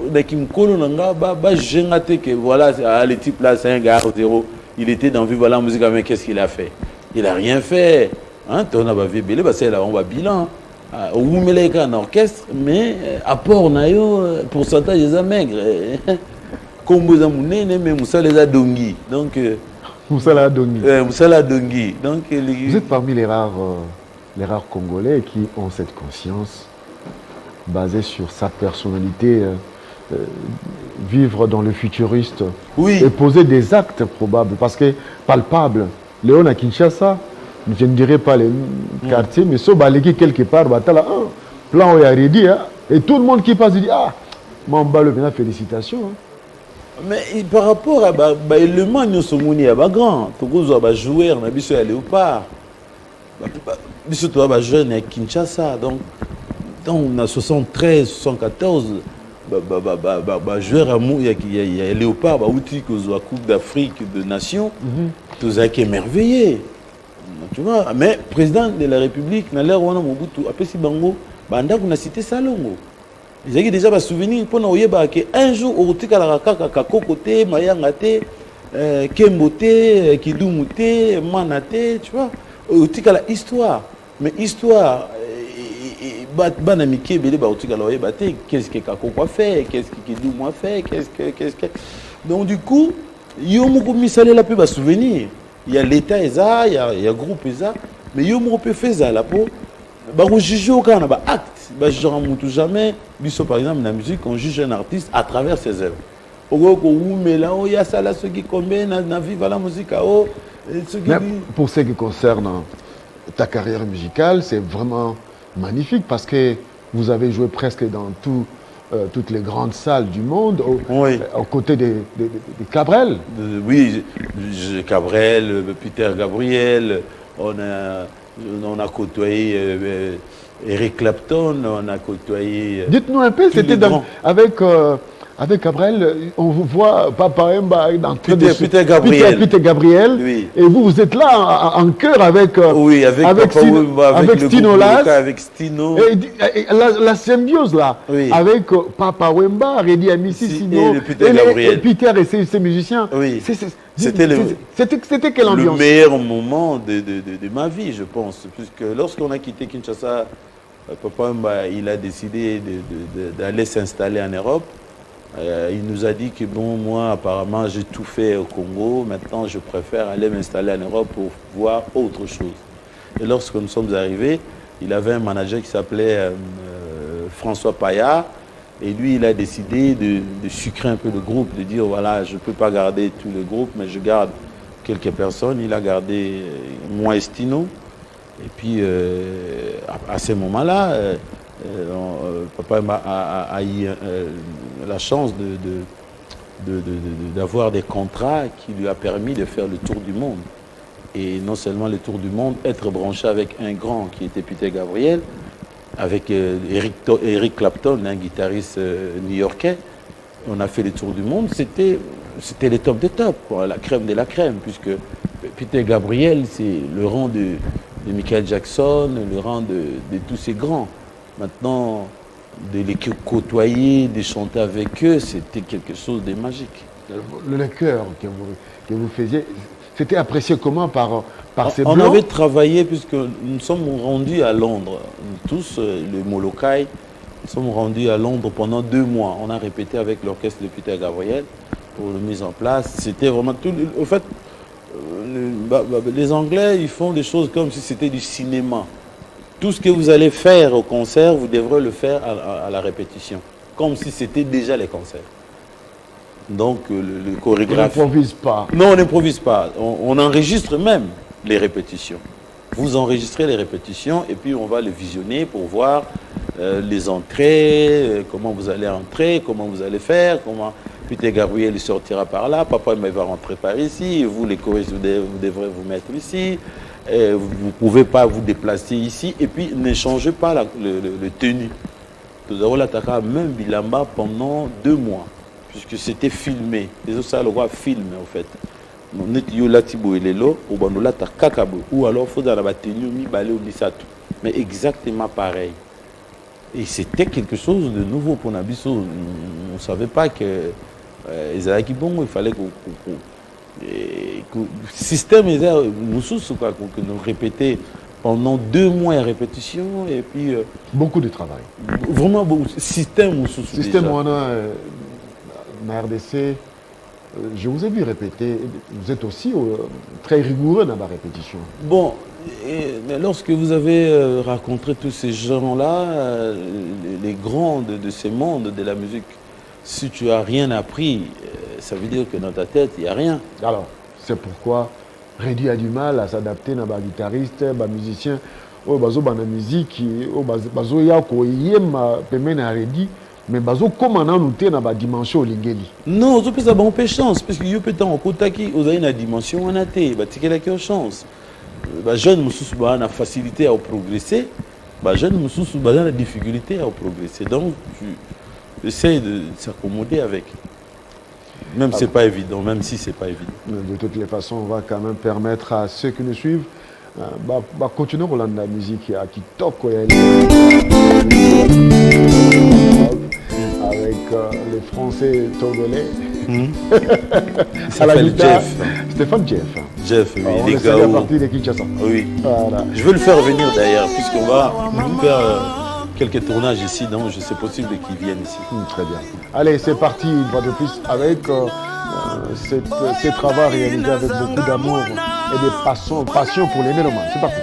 que voilà, le type là, c'est un gars zéro. Il était dans Viva la musique, mais qu'est-ce qu'il a fait? Il n'a rien fait. Hein? On a vu Bélé, c'est là, on va bilan. On met un orchestre, mais apport, pourcentage des maigres. Comme vous avez mais Moussa les a dongi. Donc, Moussala Dongi. Moussala Dongi. Donc, vous êtes parmi les rares Congolais qui ont cette conscience basée sur sa personnalité, vivre dans le futuriste et poser des actes probables, parce que palpables. Léon à Kinshasa, je ne dirais pas les quartiers, mais sauf balégué quelque part, là, un plan où il y a rédit, et tout le monde qui passe dit ah, Mamba le félicitations. Hein. Mais par rapport à l'élément nous sommes grand, tout le joueur, on a vu aller au part, surtout jeune à Kinshasa, donc on a 73, 74, joueur il y a Léopard, outil que la Coupe d'Afrique de Nations, tout ça qui est merveilleux, tu vois. Mais président de la République, n'a l'air où on a Mobutu, après si bango, banda qu'on a cité Salongo. Ils ont déjà des souvenirs pour nous un jour au Tika côté Mayangate, Kembote, Kidumute, Manate, tu vois, au Tika la histoire. Mais histoire, qu'est-ce que Kako a fait, qu'est-ce que Kidum a fait, qu'est-ce que. Donc du coup, il y a un souvenir. Il y a l'État, il y a le groupe, mais il y a un peu fait ça là pour. On juge aucun acte. Jamais, par exemple, dans la musique, on juge un artiste à travers ses œuvres. Il y a ça là, ce qui combien dans Viva la musique. Pour ce qui concerne ta carrière musicale, c'est vraiment magnifique parce que vous avez joué presque dans toutes les grandes salles du monde, aux côtés de Cabrel. Oui, Cabrel, Peter Gabriel, on a côtoyé Eric Clapton, on a côtoyé... Dites-nous un peu, c'était avec Gabriel, on vous voit Papa Mba dans Peter Gabriel. Peter Gabriel. Oui. Et vous êtes là en chœur avec Stino Las. Avec Stino. Et la symbiose là, avec Papa Wemba, Redi Amissi, Sino, et Peter et ses musiciens. Oui. C'était quelle ambiance? Le meilleur moment de ma vie, je pense. Puisque lorsqu'on a quitté Kinshasa, Papa Wemba, il a décidé d'aller s'installer en Europe. Il nous a dit que bon, moi apparemment j'ai tout fait au Congo, maintenant je préfère aller m'installer en Europe pour voir autre chose. Et lorsque nous sommes arrivés, il avait un manager qui s'appelait François Paya. Et lui, il a décidé de sucrer un peu le groupe, de dire, voilà, je ne peux pas garder tout le groupe, mais je garde quelques personnes. Il a gardé moi et Stino. Et puis, à ce moment-là, papa a eu la chance d'avoir des contrats qui lui a permis de faire le tour du monde. Et non seulement le tour du monde, être branché avec un grand qui était Peter Gabriel, avec Eric Clapton, un guitariste new-yorkais. On a fait le tour du monde. C'était les top des tops, quoi, la crème de la crème, puisque Peter Gabriel, c'est le rang de Michael Jackson, le rang de tous ces grands. Maintenant, de les côtoyer, de chanter avec eux, c'était quelque chose de magique. Le chœur que vous faisiez, c'était apprécié comment par ces blancs? On avait travaillé, puisque nous sommes rendus à Londres, tous, les Molokai, nous sommes rendus à Londres pendant 2 mois. On a répété avec l'orchestre de Peter Gabriel pour la mise en place. C'était vraiment tout. Au fait, les Anglais, ils font des choses comme si c'était du cinéma. Tout ce que vous allez faire au concert, vous devrez le faire à la répétition, comme si c'était déjà les concerts. Donc, le chorégraphe... On n'improvise pas. Non, on n'improvise pas. On enregistre même les répétitions. Vous enregistrez les répétitions et puis on va les visionner pour voir les entrées, comment vous allez entrer, comment vous allez faire, comment Peter Gabriel sortira par là, papa il va rentrer par ici, et vous les choristes, vous devrez vous mettre ici, vous ne pouvez pas vous déplacer ici, et puis ne changez pas le tenue. Nous avons l'attaqué même Bilamba pendant 2 mois. Puisque c'était filmé. Les autres, ça le roi filme en fait. Ou alors, il faut dans la tenue, mais exactement pareil. Et c'était quelque chose de nouveau pour Nabiso. On ne savait pas que il fallait que le système, que nous répétions pendant 2 mois de répétition. Et puis, beaucoup de travail. Vraiment beaucoup. Système, on a. Na RDC, je vous ai vu répéter, vous êtes aussi très rigoureux dans la répétition. Bon, mais lorsque vous avez rencontré tous ces gens-là, les grands de ce monde de la musique, si tu n'as rien appris, ça veut dire que dans ta tête, il n'y a rien. Alors, c'est pourquoi Reddy a du mal à s'adapter dans les guitaristes, les musiciens, dans la musique, dans la Reddy. Mais comment on a noté dans la dimension lingeli? Non, on peut avoir une chance parce que vous pouvez avoir une dimension on a été, une chance. Les jeunes ont la facilité à progresser, les jeunes ont la difficulté à progresser. Donc tu essaies de s'accommoder avec. Même si c'est pas évident, même si c'est pas évident. De toutes les façons, on va quand même permettre à ceux qui nous suivent continuer à la musique à TikTok avec les Français togolais. À la guitare, Stéphane Jeff. Jeff, oui, les gars. À partir de Kinshasa. Oui. Voilà. Je veux le faire venir d'ailleurs, puisqu'on va faire quelques tournages ici, donc c'est possible qu'ils viennent ici. Très bien. Allez, c'est parti une fois de plus avec ces travaux réalisés avec beaucoup d'amour et de passion pour les mélomanes. C'est parti.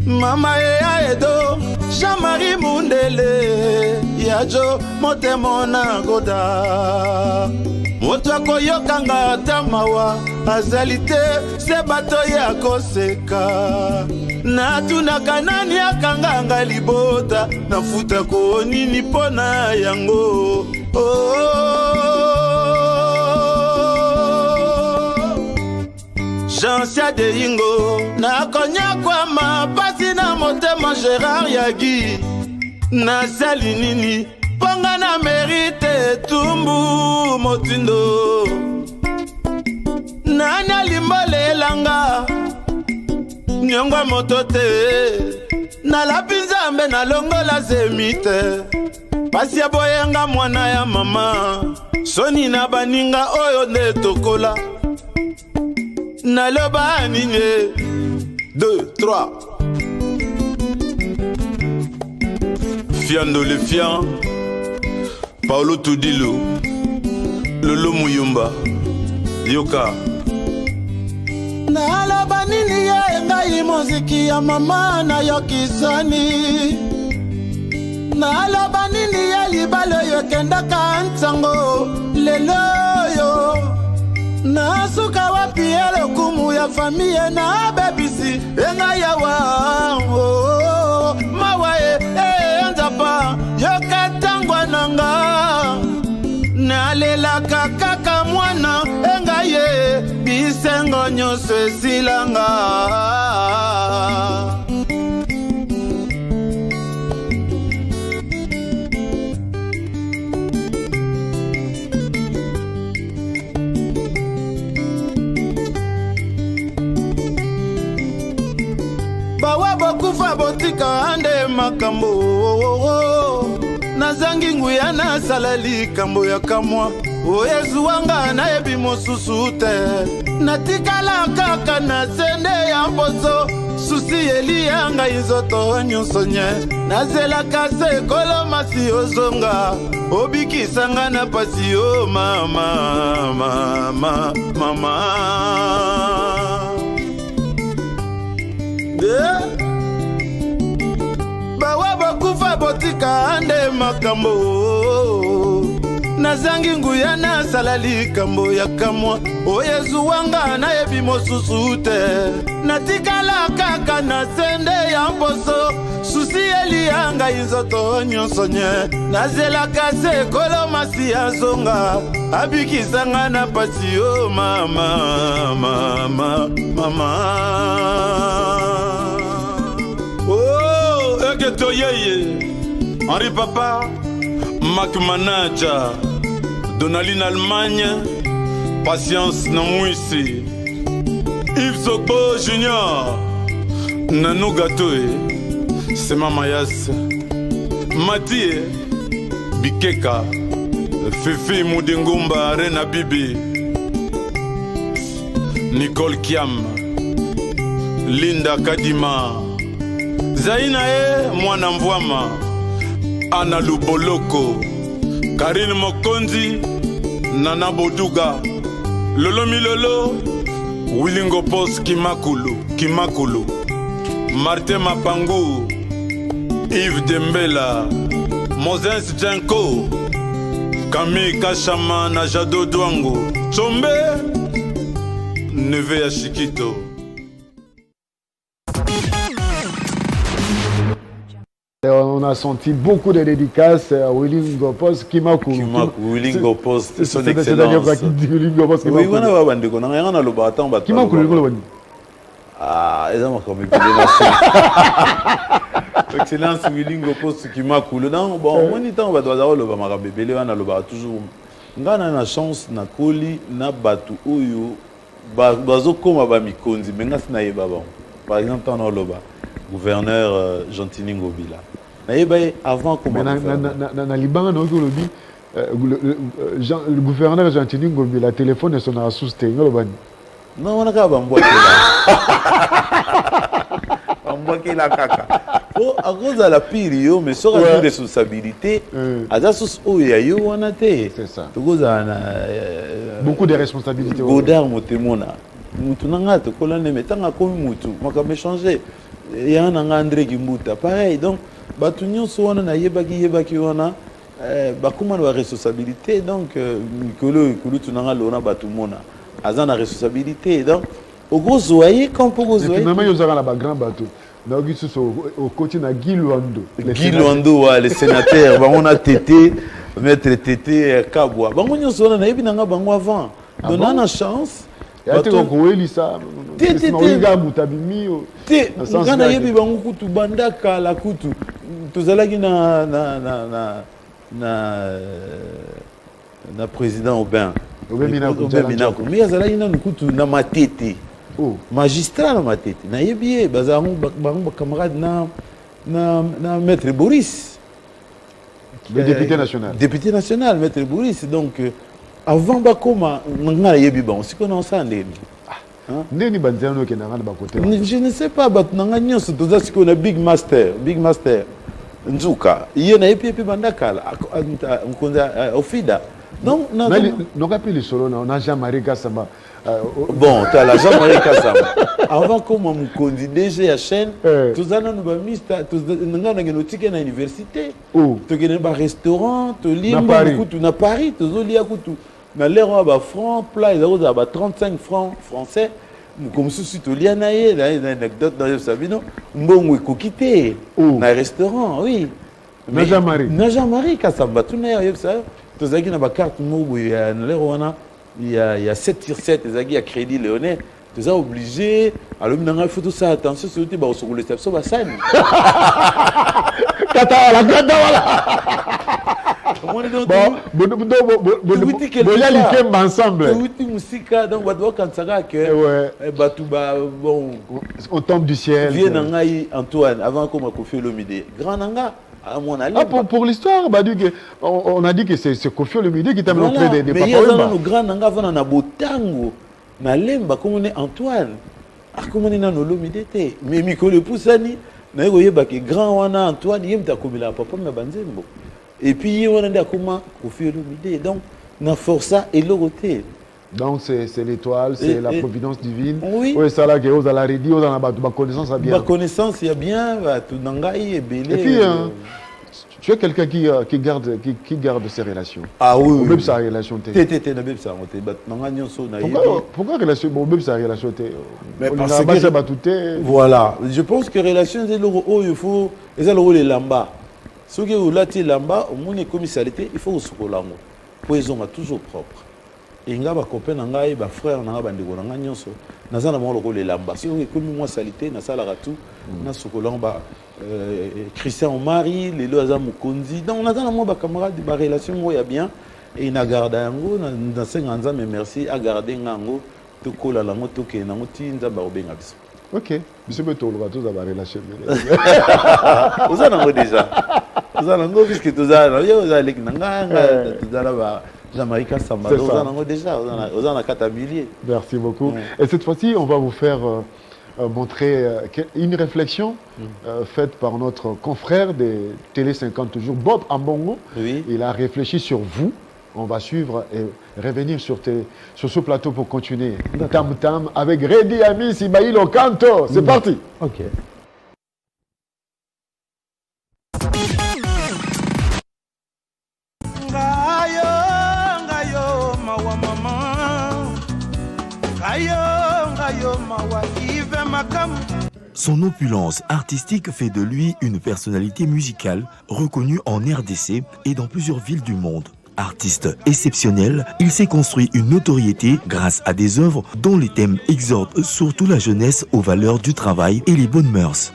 Mama ya edo Jean-Marie Mundele Yajo motemona goda Moto akoyokanga tamawa azalite se bato ya koseka na tunaka nani akanganga libota nafuta ko nini pona yango Jean-Sia de Ingo na konya kwa mapasi na motema Gérard Yagi na sali nini ponga na mérite tumbu motindo nanya limbole langa nyongwa motote na lapinzambe na longola zemite pasi ya boyenga mwana ya mama soni na baninga oyo nde tokola naloba nini 2, 3 le fian Paolo Tudilo Lolo Muyumba Yoka naloba nini ye ngai muziki ya mama na yokisani naloba nini ye libalo yokendaka ntango lelo yo nasuka wapi ye lokumu ya famiye na bebisi enga yawa mawa nzapa yokatangwa nanga nalelaka kaka mwana enga ye bisengo nyonso esilanga bawa bokufa botika ande makambo nazangi nguya nasala likambo ya kamwa oyezu wanga nayebi mosusu te natikala kaka na sende ya mposo susi eliyanga inzoto nyonso nye nazelaka se ekolo masi ozonga obikisanga na pasi o mama mama mama bawa bokufa botika ande makambo nazangi nguya nasala likambo ya kamwa oyezu wanga nayebi mosusu te natikala kaka na sende ya mposo susi eliyanga inzoto nyonso nye nazelaka se ekolo masi azonga abikisanga na pasi o mama mama mama oh eketo yeye Henri Papa Mac Manager Donaline Allemagne Patience Namwisi Yves Sokbo Junior Nanou Gatoe Sema Mayas Matie Bikeka Fifi Moudingumba Rena Bibi Nicole Kiam Linda Kadima Zaina Mwana Mvwama Ana Luboloko Karine Mokonzi Nana Boduga Lolo Milolo Wilingo Pos Kimakulu Martin Mapangu Yves Dembela Moses Djanko Camille Kachama na Jado Douango Chombe Neve ya Shikito. On a senti beaucoup de dédicaces à Wilingo Post Kimakulu. Wilingo Post, son excellence. C'est-à-dire quoi qui dit Wilingo Post Kimakulu? Oui, on a un décon, on a un lobatant. Kimakulu, ah, ils ont comme excellence Wilingo Post Kimakulu. Non, bon, on est en bas de la marabébélé, on a le bar toujours. On a la chance, na koli, na batu oyo, bazo koma ba mikonzi, mais na baba. Par exemple, on a le bar. Gouverneur Gentini Ngobila. Avant comment na Liban le gouverneur Gentini Ngobila téléphone son à sousté non on a pas bamboqué la kaka à cause de la pire mais sur la responsabilité à sous oyo on a été c'est ça beaucoup de responsabilités Godard motemona mutu nanga to kolane metanga komi mutu makame changer il y a un André Gimbuta pareil donc batu nyonso wana na yebaki wana bakuma na responsabilité donc kolo tunanga lona batu mona azana responsabilité donc au gros zoyer quand pour gros zoyer finalement ils ont la grand bateau na ogisu au côté na Guy Luando le sénateur on a tété maître tété Kabwa bango nyonso wana na yebi nanga bango avant donnant la chance Elisa ngana yebi bango kutu bandaka la kutu tozalaki na président Aubin Minako mais azalaki na kutu na matete magistrat na matete na yebi bazango bango camarade na maître Boris le député national maître Boris donc avant bakoma ngana yebi bango sikono sandeni je ne sais pas, mais nous avons Big Master. nzuka iyo na epi bandakala nkonza ofida donc non appelé solo on a Jean-Marie Kassamba bon tu as la Jean-Marie Kassamba avant comme on conduit DG à chaîne tous ana no ba mista tous ngana ngeno tike na université to gene ba restaurant to limba kutu na Paris to zolia kutu na l'euro ba franc plat ils ont ba 35 francs français comme si tu lia na ye une anecdote dans Sabino mbongo ekokité na restaurant oui na Jean-Marie Kassamba tu na yo ça to zaki na ba carte mobo ya na l'euro wana il y a 7/7 ezaki ya crédit léonais tu es obligé alors il faut tout ça attention sur le ba osoko le step so ba sani kata wala bon ya likemba ensemble oui musika donc ba doka nsaka que batu ba bon on tombe du ciel viens ngai Antoine avant qu'on m'a Koffi Olomide grand nanga à mon avis pour l'histoire bah on a dit que c'est Koffi Olomide qui t'a montré des Papa Wemba mais grand nanga vana na botango na lemba comme on est Antoine comme on est na Olomide te mais mikolo pusani na yoyeba que grand wana Antoine yemta komila papa me banzembo et puis on a comment Koffi Olomide donc na força et l'oroté. Donc c'est l'étoile, c'est la providence divine. Oui. Oui, ça là que vous allez dire, vous avez ma connaissance à bien. Ma connaissance il y a bien, tout nangai et belé. Et puis tu es quelqu'un qui garde ses relations. Ah oui. Même sa relation Tété na même ça on bat nanga nyonso na yebi. Pourquoi relation même sa relation mais parce que voilà, je pense que relation c'est le il faut et ça le rôle lamba. Ce que vous lati lamba au monde commisalité, il faut sokolango. Poison a toujours propre. Et nga ba copain na ngai ba frère na ba ndeko na nyonso nazana mo loko le lamba si on comme moi salité na sala ratu na sokolango ba Christian Marie les lois za mukonzi donc nazana mo ba camarade ba relation mo ya bien et na garda yango na senga nzambe merci a garder ngango to kola lango to ke na ngoti nzamba obenga biso. OK monsieur beto le bateau za ba relation vous en avez déjà vous en avez puisque tous ça yo za lek nanga tous ça ba Jean-Marie Kassamba, vous en avez déjà, vous en avez 4 milliers. Merci beaucoup. Et cette fois-ci, on va vous faire montrer une réflexion faite par notre confrère de Télé 50 jours, Bob Ambongo. Oui. Il a réfléchi sur vous. On va suivre et revenir sur ce plateau pour continuer. Tam Tam avec Redi Ami Sibaïlo Kanto. C'est parti. OK. Son opulence artistique fait de lui une personnalité musicale reconnue en RDC et dans plusieurs villes du monde. Artiste exceptionnel, il s'est construit une notoriété grâce à des œuvres dont les thèmes exhortent surtout la jeunesse aux valeurs du travail et les bonnes mœurs.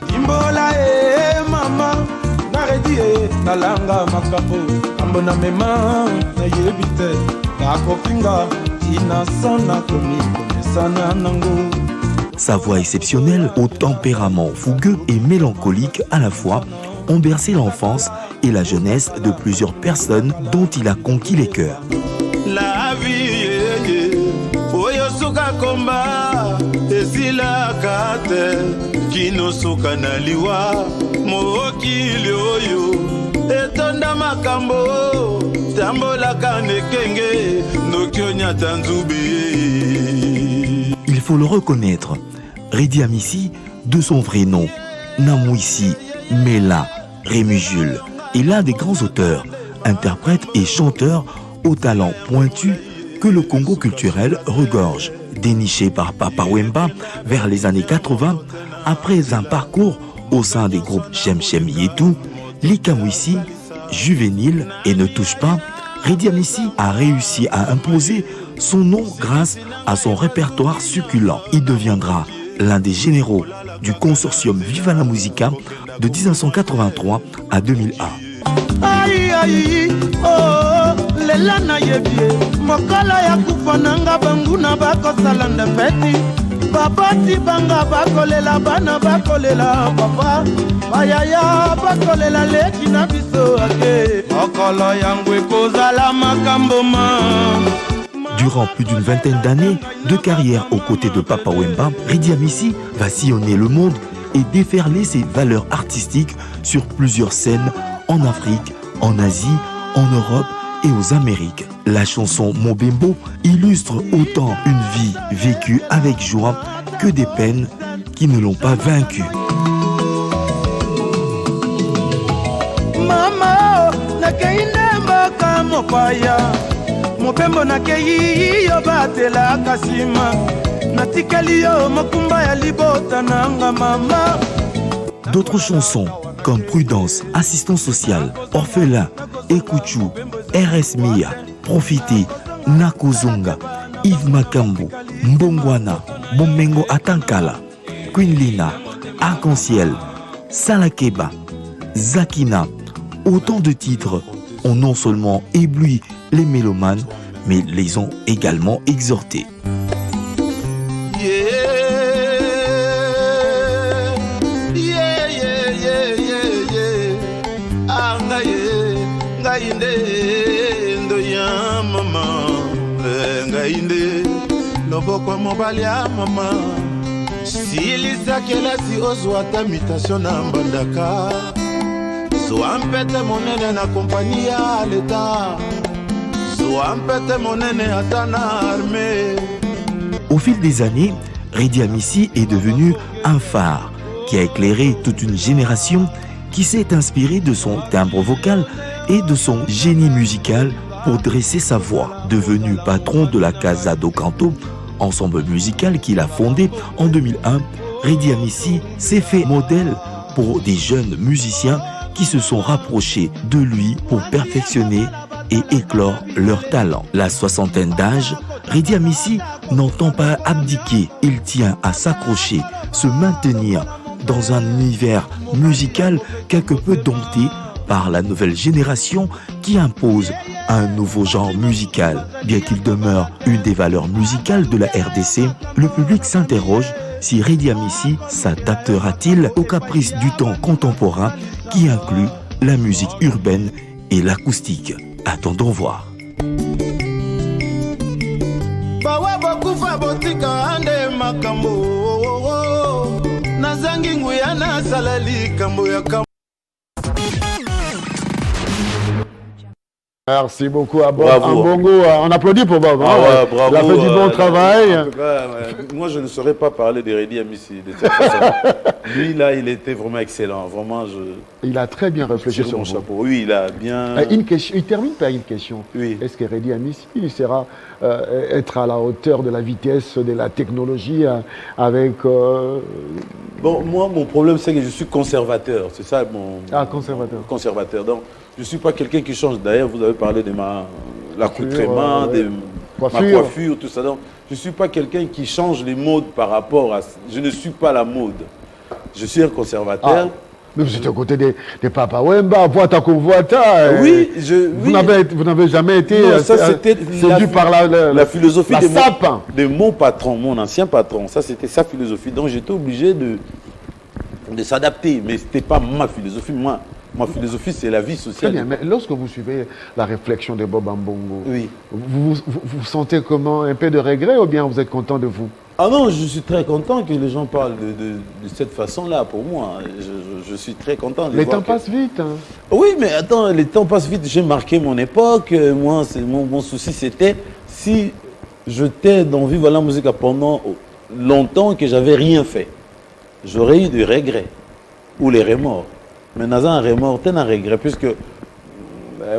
Sa voix exceptionnelle, au tempérament fougueux et mélancolique à la fois, ont bercé l'enfance et la jeunesse de plusieurs personnes dont il a conquis les cœurs. La vie, oyosuka komba, esila kate, kinosuka naliwa, mokili oyo, etonda makambo, tambola kanekenge, nokyonya tanzube. Il faut le reconnaître, Redi Amissi, de son vrai nom, Namouissi Mela Rémi Jules, est l'un des grands auteurs, interprètes et chanteurs au talent pointu que le Congo culturel regorge. Déniché par Papa Wemba vers les années 80, après un parcours au sein des groupes Chem Chem Yetu, Likamouissi, Juvénile et Ne Touche Pas, Redi Amissi a réussi à imposer son nom grâce à son répertoire succulent. Il deviendra l'un des généraux du consortium Viva la Musica de 1983 à 2001. Aïe aïe oh lela na yebie mokala ya kufananga banguna bakosalanda feti babati banga bakolela bana bakolela papa bayaya bakolela leki na biso ake mokolo yangu ekozala makamboma. Durant plus d'une vingtaine d'années de carrière aux côtés de Papa Wemba, Redi Amissi va sillonner le monde et déferler ses valeurs artistiques sur plusieurs scènes en Afrique, en Asie, en Europe et aux Amériques. La chanson Mobembo illustre autant une vie vécue avec joie que des peines qui ne l'ont pas vaincu. Mama, nakeindemba kama paya. Mobembo nakei yo batela kasima. Natikeli yo makumba ya libota nanga mama. D'autres chansons comme Prudence, Assistance sociale, Orphelin, Ekuchu, RS Mia, Profiter, Nakozonga, Yves Makambu, Mbongwana, Bomengo Atankala, Queen Lina, Arc-en-Ciel, Salakeba, Zakina, autant de titres ont non seulement ébloui les mélomanes, mais les ont également exhortés. Loboko mobali ya mama silisa kelasi ozwa ta mutation na mbandaka zwa mpete monene na kompani ya leta zwa mpete monene ata na armée. Au fil des années, Redi Amissi est devenu un phare qui a éclairé toute une génération qui s'est inspirée de son timbre vocal et de son génie musical pour dresser sa voix. Devenu patron de la Casa do Canto, ensemble musical qu'il a fondé en 2001, Redi Amissi s'est fait modèle pour des jeunes musiciens qui se sont rapprochés de lui pour perfectionner et éclore leur talent. La soixantaine d'âge, Redi Amissi n'entend pas abdiquer, il tient à s'accrocher, se maintenir dans un univers musical quelque peu dompté par la nouvelle génération qui impose un nouveau genre musical. Bien qu'il demeure une des valeurs musicales de la RDC, le public s'interroge si Redi Amissi s'adaptera-t-il aux caprices du temps contemporain qui inclut la musique urbaine et l'acoustique. Attendons voir. Merci beaucoup à Bob. Bravo. Bongo, on applaudit pour Bob. Ah ouais, bravo, il a fait du bon travail. En tout cas, moi, je ne saurais pas parler de Redi Amissi de cette façon. Lui, là, il était vraiment excellent. Vraiment, Il a très bien réfléchi tire sur mon vous. chapeau. Oui, il a bien... Une question, il termine par une question. Oui. Est-ce que Redi Amissi il sera être à la hauteur de la vitesse de la technologie avec... Bon, moi, mon problème, c'est que je suis conservateur. C'est ça mon... Ah, conservateur. Conservateur. Donc, je ne suis pas quelqu'un qui change. D'ailleurs, vous avez parlé de l'accoutrement, ouais. de ma coiffure, tout ça. Donc, je ne suis pas quelqu'un qui change les modes par rapport à... Je ne suis pas la mode. Je suis un conservateur. Ah, mais vous êtes aux côtés des Papa Wemba, Voita Convoita. Oui, Vous n'avez jamais été non, ça, c'était séduit par la philosophie de mon patron, mon ancien patron. Ça, c'était sa philosophie. Donc, j'étais obligé de s'adapter. Mais ce n'était pas ma philosophie. Ma philosophie, c'est la vie sociale. Très bien, mais lorsque vous suivez la réflexion de Bob Ambongo, Oui. vous sentez comment? Un peu de regret ou bien vous êtes content de vous? Ah non, je suis très content que les gens parlent de cette façon-là pour moi. Je suis très content de Les voir temps passent vite. Hein. Oui, mais attends, les temps passent vite. J'ai marqué mon époque. Moi, mon souci, c'était si je t'ai dans Vive la musique pendant longtemps que j'avais rien fait, j'aurais eu des regrets ou les remords. Mais dans un remords, tu as un regret, puisque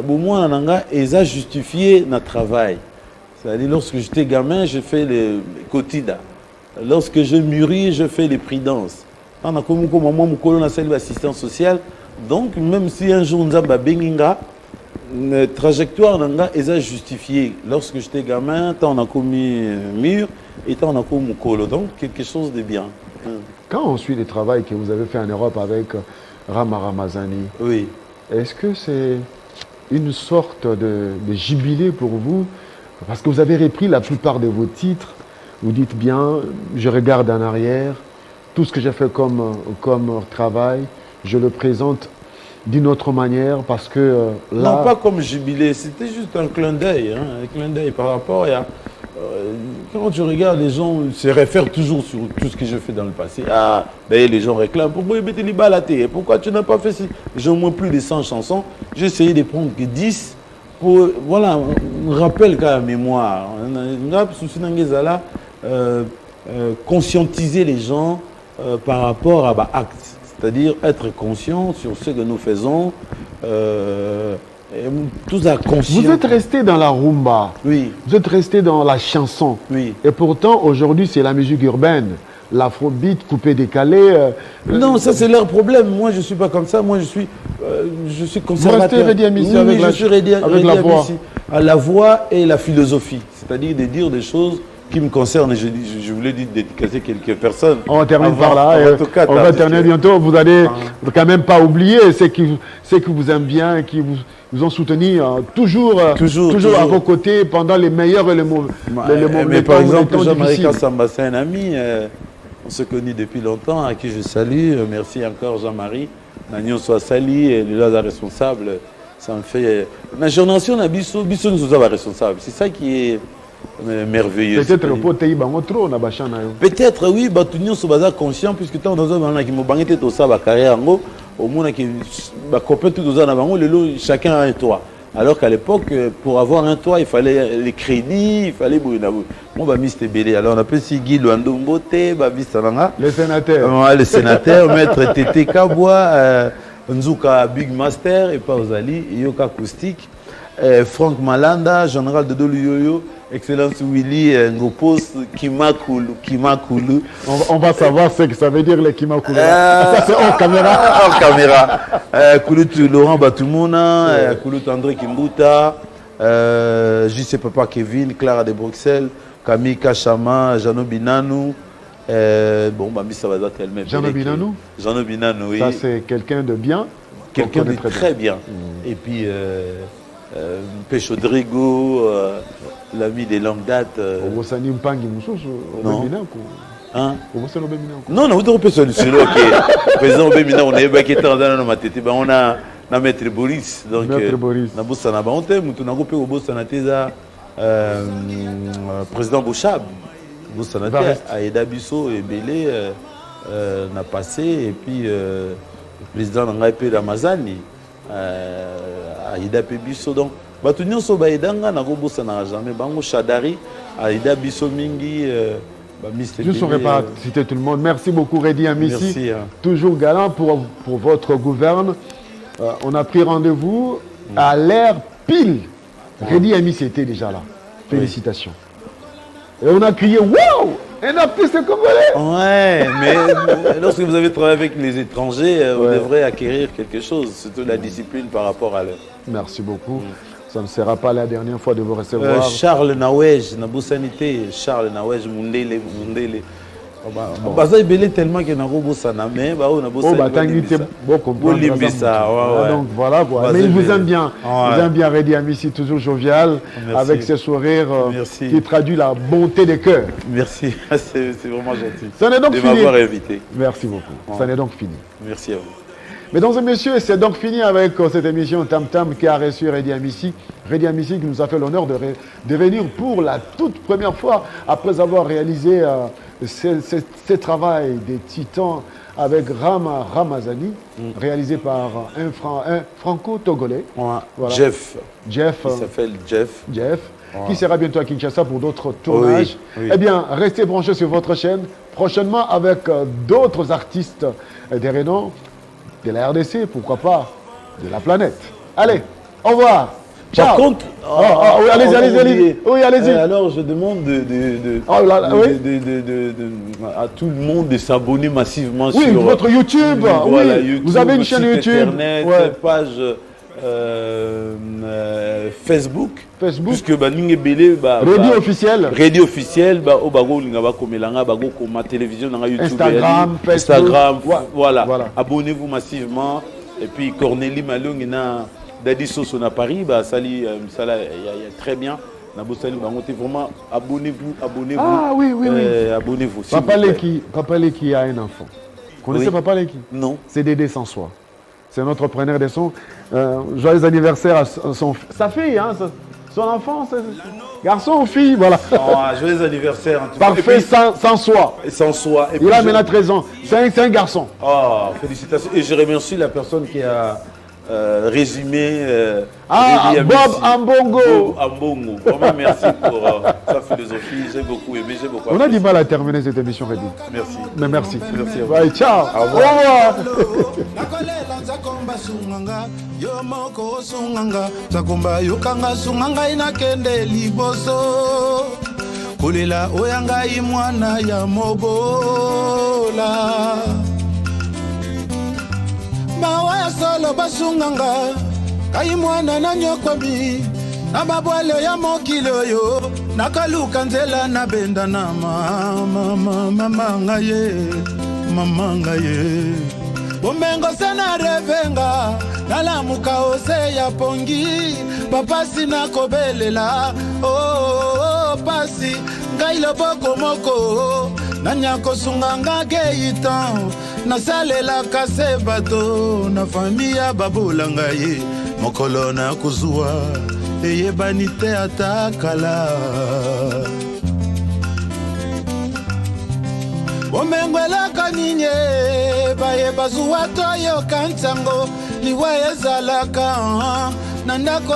pour moi, ils ont justifié notre travail. C'est-à-dire, lorsque j'étais gamin, je fais les quotidiens. Lorsque je mûris, je fais les pridances. On a comme moi, mon assistance sociale. Donc, même si un jour, nous avons une trajectoire, ils ont justifié. Lorsque j'étais gamin, on a commis mur et on a commis colo. Donc, quelque chose de bien. Quand on suit le travail que vous avez fait en Europe avec Rama Ramazani, Oui. est-ce que c'est une sorte de jubilé pour vous? Parce que vous avez repris la plupart de vos titres. Vous dites bien, je regarde en arrière, tout ce que j'ai fait comme travail, je le présente d'une autre manière parce que là... Non, pas comme jubilé, c'était juste un clin d'œil. Un clin d'œil par rapport à quand tu regardes, les gens se réfèrent toujours sur tout ce que je fais dans le passé. Ah, d'ailleurs, les gens réclament. Pourquoi ils mettent les balles à terre? Pourquoi tu n'as pas fait ça? J'ai au moins plus de 100 chansons. J'ai essayé de prendre que 10 pour, voilà, on rappelle quand même mémoire. Conscientiser les gens par rapport à l'acte. C'est-à-dire être conscient sur ce que nous faisons. Tous à conscience. Vous êtes resté dans la rumba. Oui. Vous êtes resté dans la chanson. Oui. Et pourtant, aujourd'hui, c'est la musique urbaine. L'afrobeat, coupé-décalé. Non, ça c'est leur problème. Moi, je ne suis pas comme ça. Moi, je suis conservateur. Vous restez Redi Amissi avec, avec la voix. À la voix et la philosophie. C'est-à-dire de dire des choses qui me concernent. Je voulais dire dédicacer quelques personnes. On termine par là. On va terminer bientôt. Vous allez quand même pas oublier ceux qui vous aiment bien, qui vous ont soutenu toujours à vos côtés pendant les meilleurs et les mauvais moments. Mais par exemple, Jean-Marie Kassamba, c'est un ami. On se connaît depuis longtemps, à qui je salue. Merci encore Jean-Marie. Nagnon soit sali et lui là responsable. Ça me fait. La génération n'a biso nous sommes responsables. C'est ça qui est merveilleux. Peut-être oui, tout le monde est conscient puisque tant dans un qui m'a banqué tout ça, ma carrière au moins qui copain tout dans un chacun a un toit. Alors qu'à l'époque, pour avoir un toit, il fallait les crédits, il fallait bon bah Mr Bélé. Alors on appelle si Guy Luando Mbote, les sénateurs. Les sénateurs, maître Tété Kaboua, Nzuka Big Master et pas Ozali, Yoka Acoustique, Franck Malanda, général de Doluyoyo. Excellence Willy Ngopos, Kimakulu. On va savoir ce que ça veut dire les Kimakulu. Ça c'est hors caméra. Hors caméra. Kouloutou Laurent Batoumouna, Kouloutou André Kimbuta, JC Papa Kevin, Clara de Bruxelles, Camille Kachama, Jano Binanou. Bon, bah, ça va être elle-même. Jano Binanou. Jano Binanou, oui. Ça c'est quelqu'un de bien. Quelqu'un de très bien. Et puis, Pécho Drigo. L'ami des longues dates. Non. Hein? Non, non, vous avez celui-là. Président Obémina, on est baqué dans ma tête. On a Maître Boris. Donc, Maître Boris. On a Bossana Baonte, on a coupé au Bossana Teza, président Bouchab. Bossana Aïda Bisso et Bélé n'a passé. Et puis, le président Nangaïpe Ramazani, Aïda Bisso. Donc, batu nyonso baedanga na kobosana jamais bango Chadari Aïda Bisso mingi je ne saurais pas citer tout le monde. Merci beaucoup Redi Amissi. Merci. Toujours galant pour votre gouverne. On a pris rendez-vous à l'heure pile. Redi Amissi était déjà là. Félicitations. Et on a crié waouh! Un artiste congolais! Ouais, mais lorsque vous avez travaillé avec les étrangers, vous devrez acquérir quelque chose, surtout la discipline par rapport à l'heure. Merci beaucoup. Ça ne sera pas la dernière fois de vous recevoir. Charles Nawej, Nabousanité, Charles Nawej, Mundele. Baza belé tellement que Narobo Saname, donc voilà quoi. Mais il vous aime bien. Vous aime bien Redi Amissi, toujours jovial, avec ses sourires qui traduit la bonté des cœurs. Merci, c'est vraiment gentil. Ça n'est donc de m'avoir invité. Merci beaucoup. Ça n'est donc fini. Merci à vous. Mesdames et messieurs, c'est donc fini avec cette émission Tam Tam qui a reçu Redi Amissi. Redi Amissi qui nous a fait l'honneur de venir pour la toute première fois après avoir réalisé ce travail des titans avec Rama Ramazani, réalisé par un franco-togolais. Voilà. Jeff. Il s'appelle Jeff. Qui sera bientôt à Kinshasa pour d'autres tournages. Eh bien, restez branchés sur votre chaîne. Prochainement avec d'autres artistes des renom de la RDC, pourquoi pas, de la planète. Allez, au revoir. Ciao. Par contre, oui, allez-y. Oui, allez-y. Alors, je demande à tout le monde de s'abonner massivement sur votre YouTube. Voilà, YouTube. Vous avez une chaîne YouTube. Internet, page Facebook. Puisque Radio officiel. Radio officiel. Télévision, YouTube, Instagram, Facebook. Instagram. Voilà. Abonnez-vous massivement. Et puis Cornélie Malung Dadi Soso na Paris, il y a très bien. Vraiment, abonnez-vous. Ah oui. Abonnez-vous. Papa Leki a un enfant. Vous connaissez Papa Leki? Non. C'est Dédé sans soi. C'est un entrepreneur des sons. Joyeux anniversaire à sa fille. Hein, Son enfant, c'est garçon ou fille, voilà. Ah, joyeux anniversaire en tout cas. Parfait, Et puis, sans soi. et sans soi. Et Il puis, a maintenant 13 ans. C'est un garçon. Ah, félicitations. Et je remercie la personne qui a résumé. Bob Ambongo. Bob Ambongo. Vraiment, merci pour sa philosophie. J'ai beaucoup aimé, j'ai beaucoup On a apprécié. du mal à terminer cette émission, Reddy. Merci. Mais merci. Merci à vous. Bye, ciao. Au revoir. nakolela nzakomba sunganga yo moko osunganga nzakomba yokanga sunganga inakende liboso kolela oya ngai mwana ya mobola mawa ya solo basunganga kai mwana na nyokwami na mabwele ya mokili oyo nakaluka nzela nabenda na mamanga ye bomengo se na revenga nalamuka ose ya pongi papasi nakobelela pasi ngai loboko moko nanya kosunganga geitan nasalelaka se bato na fami ya babolanga ye mokolo na kozwa eyebani te ata kala bomengwelaka ninye bayeba zuwa toyoka ntango liwa ezalaka na ndako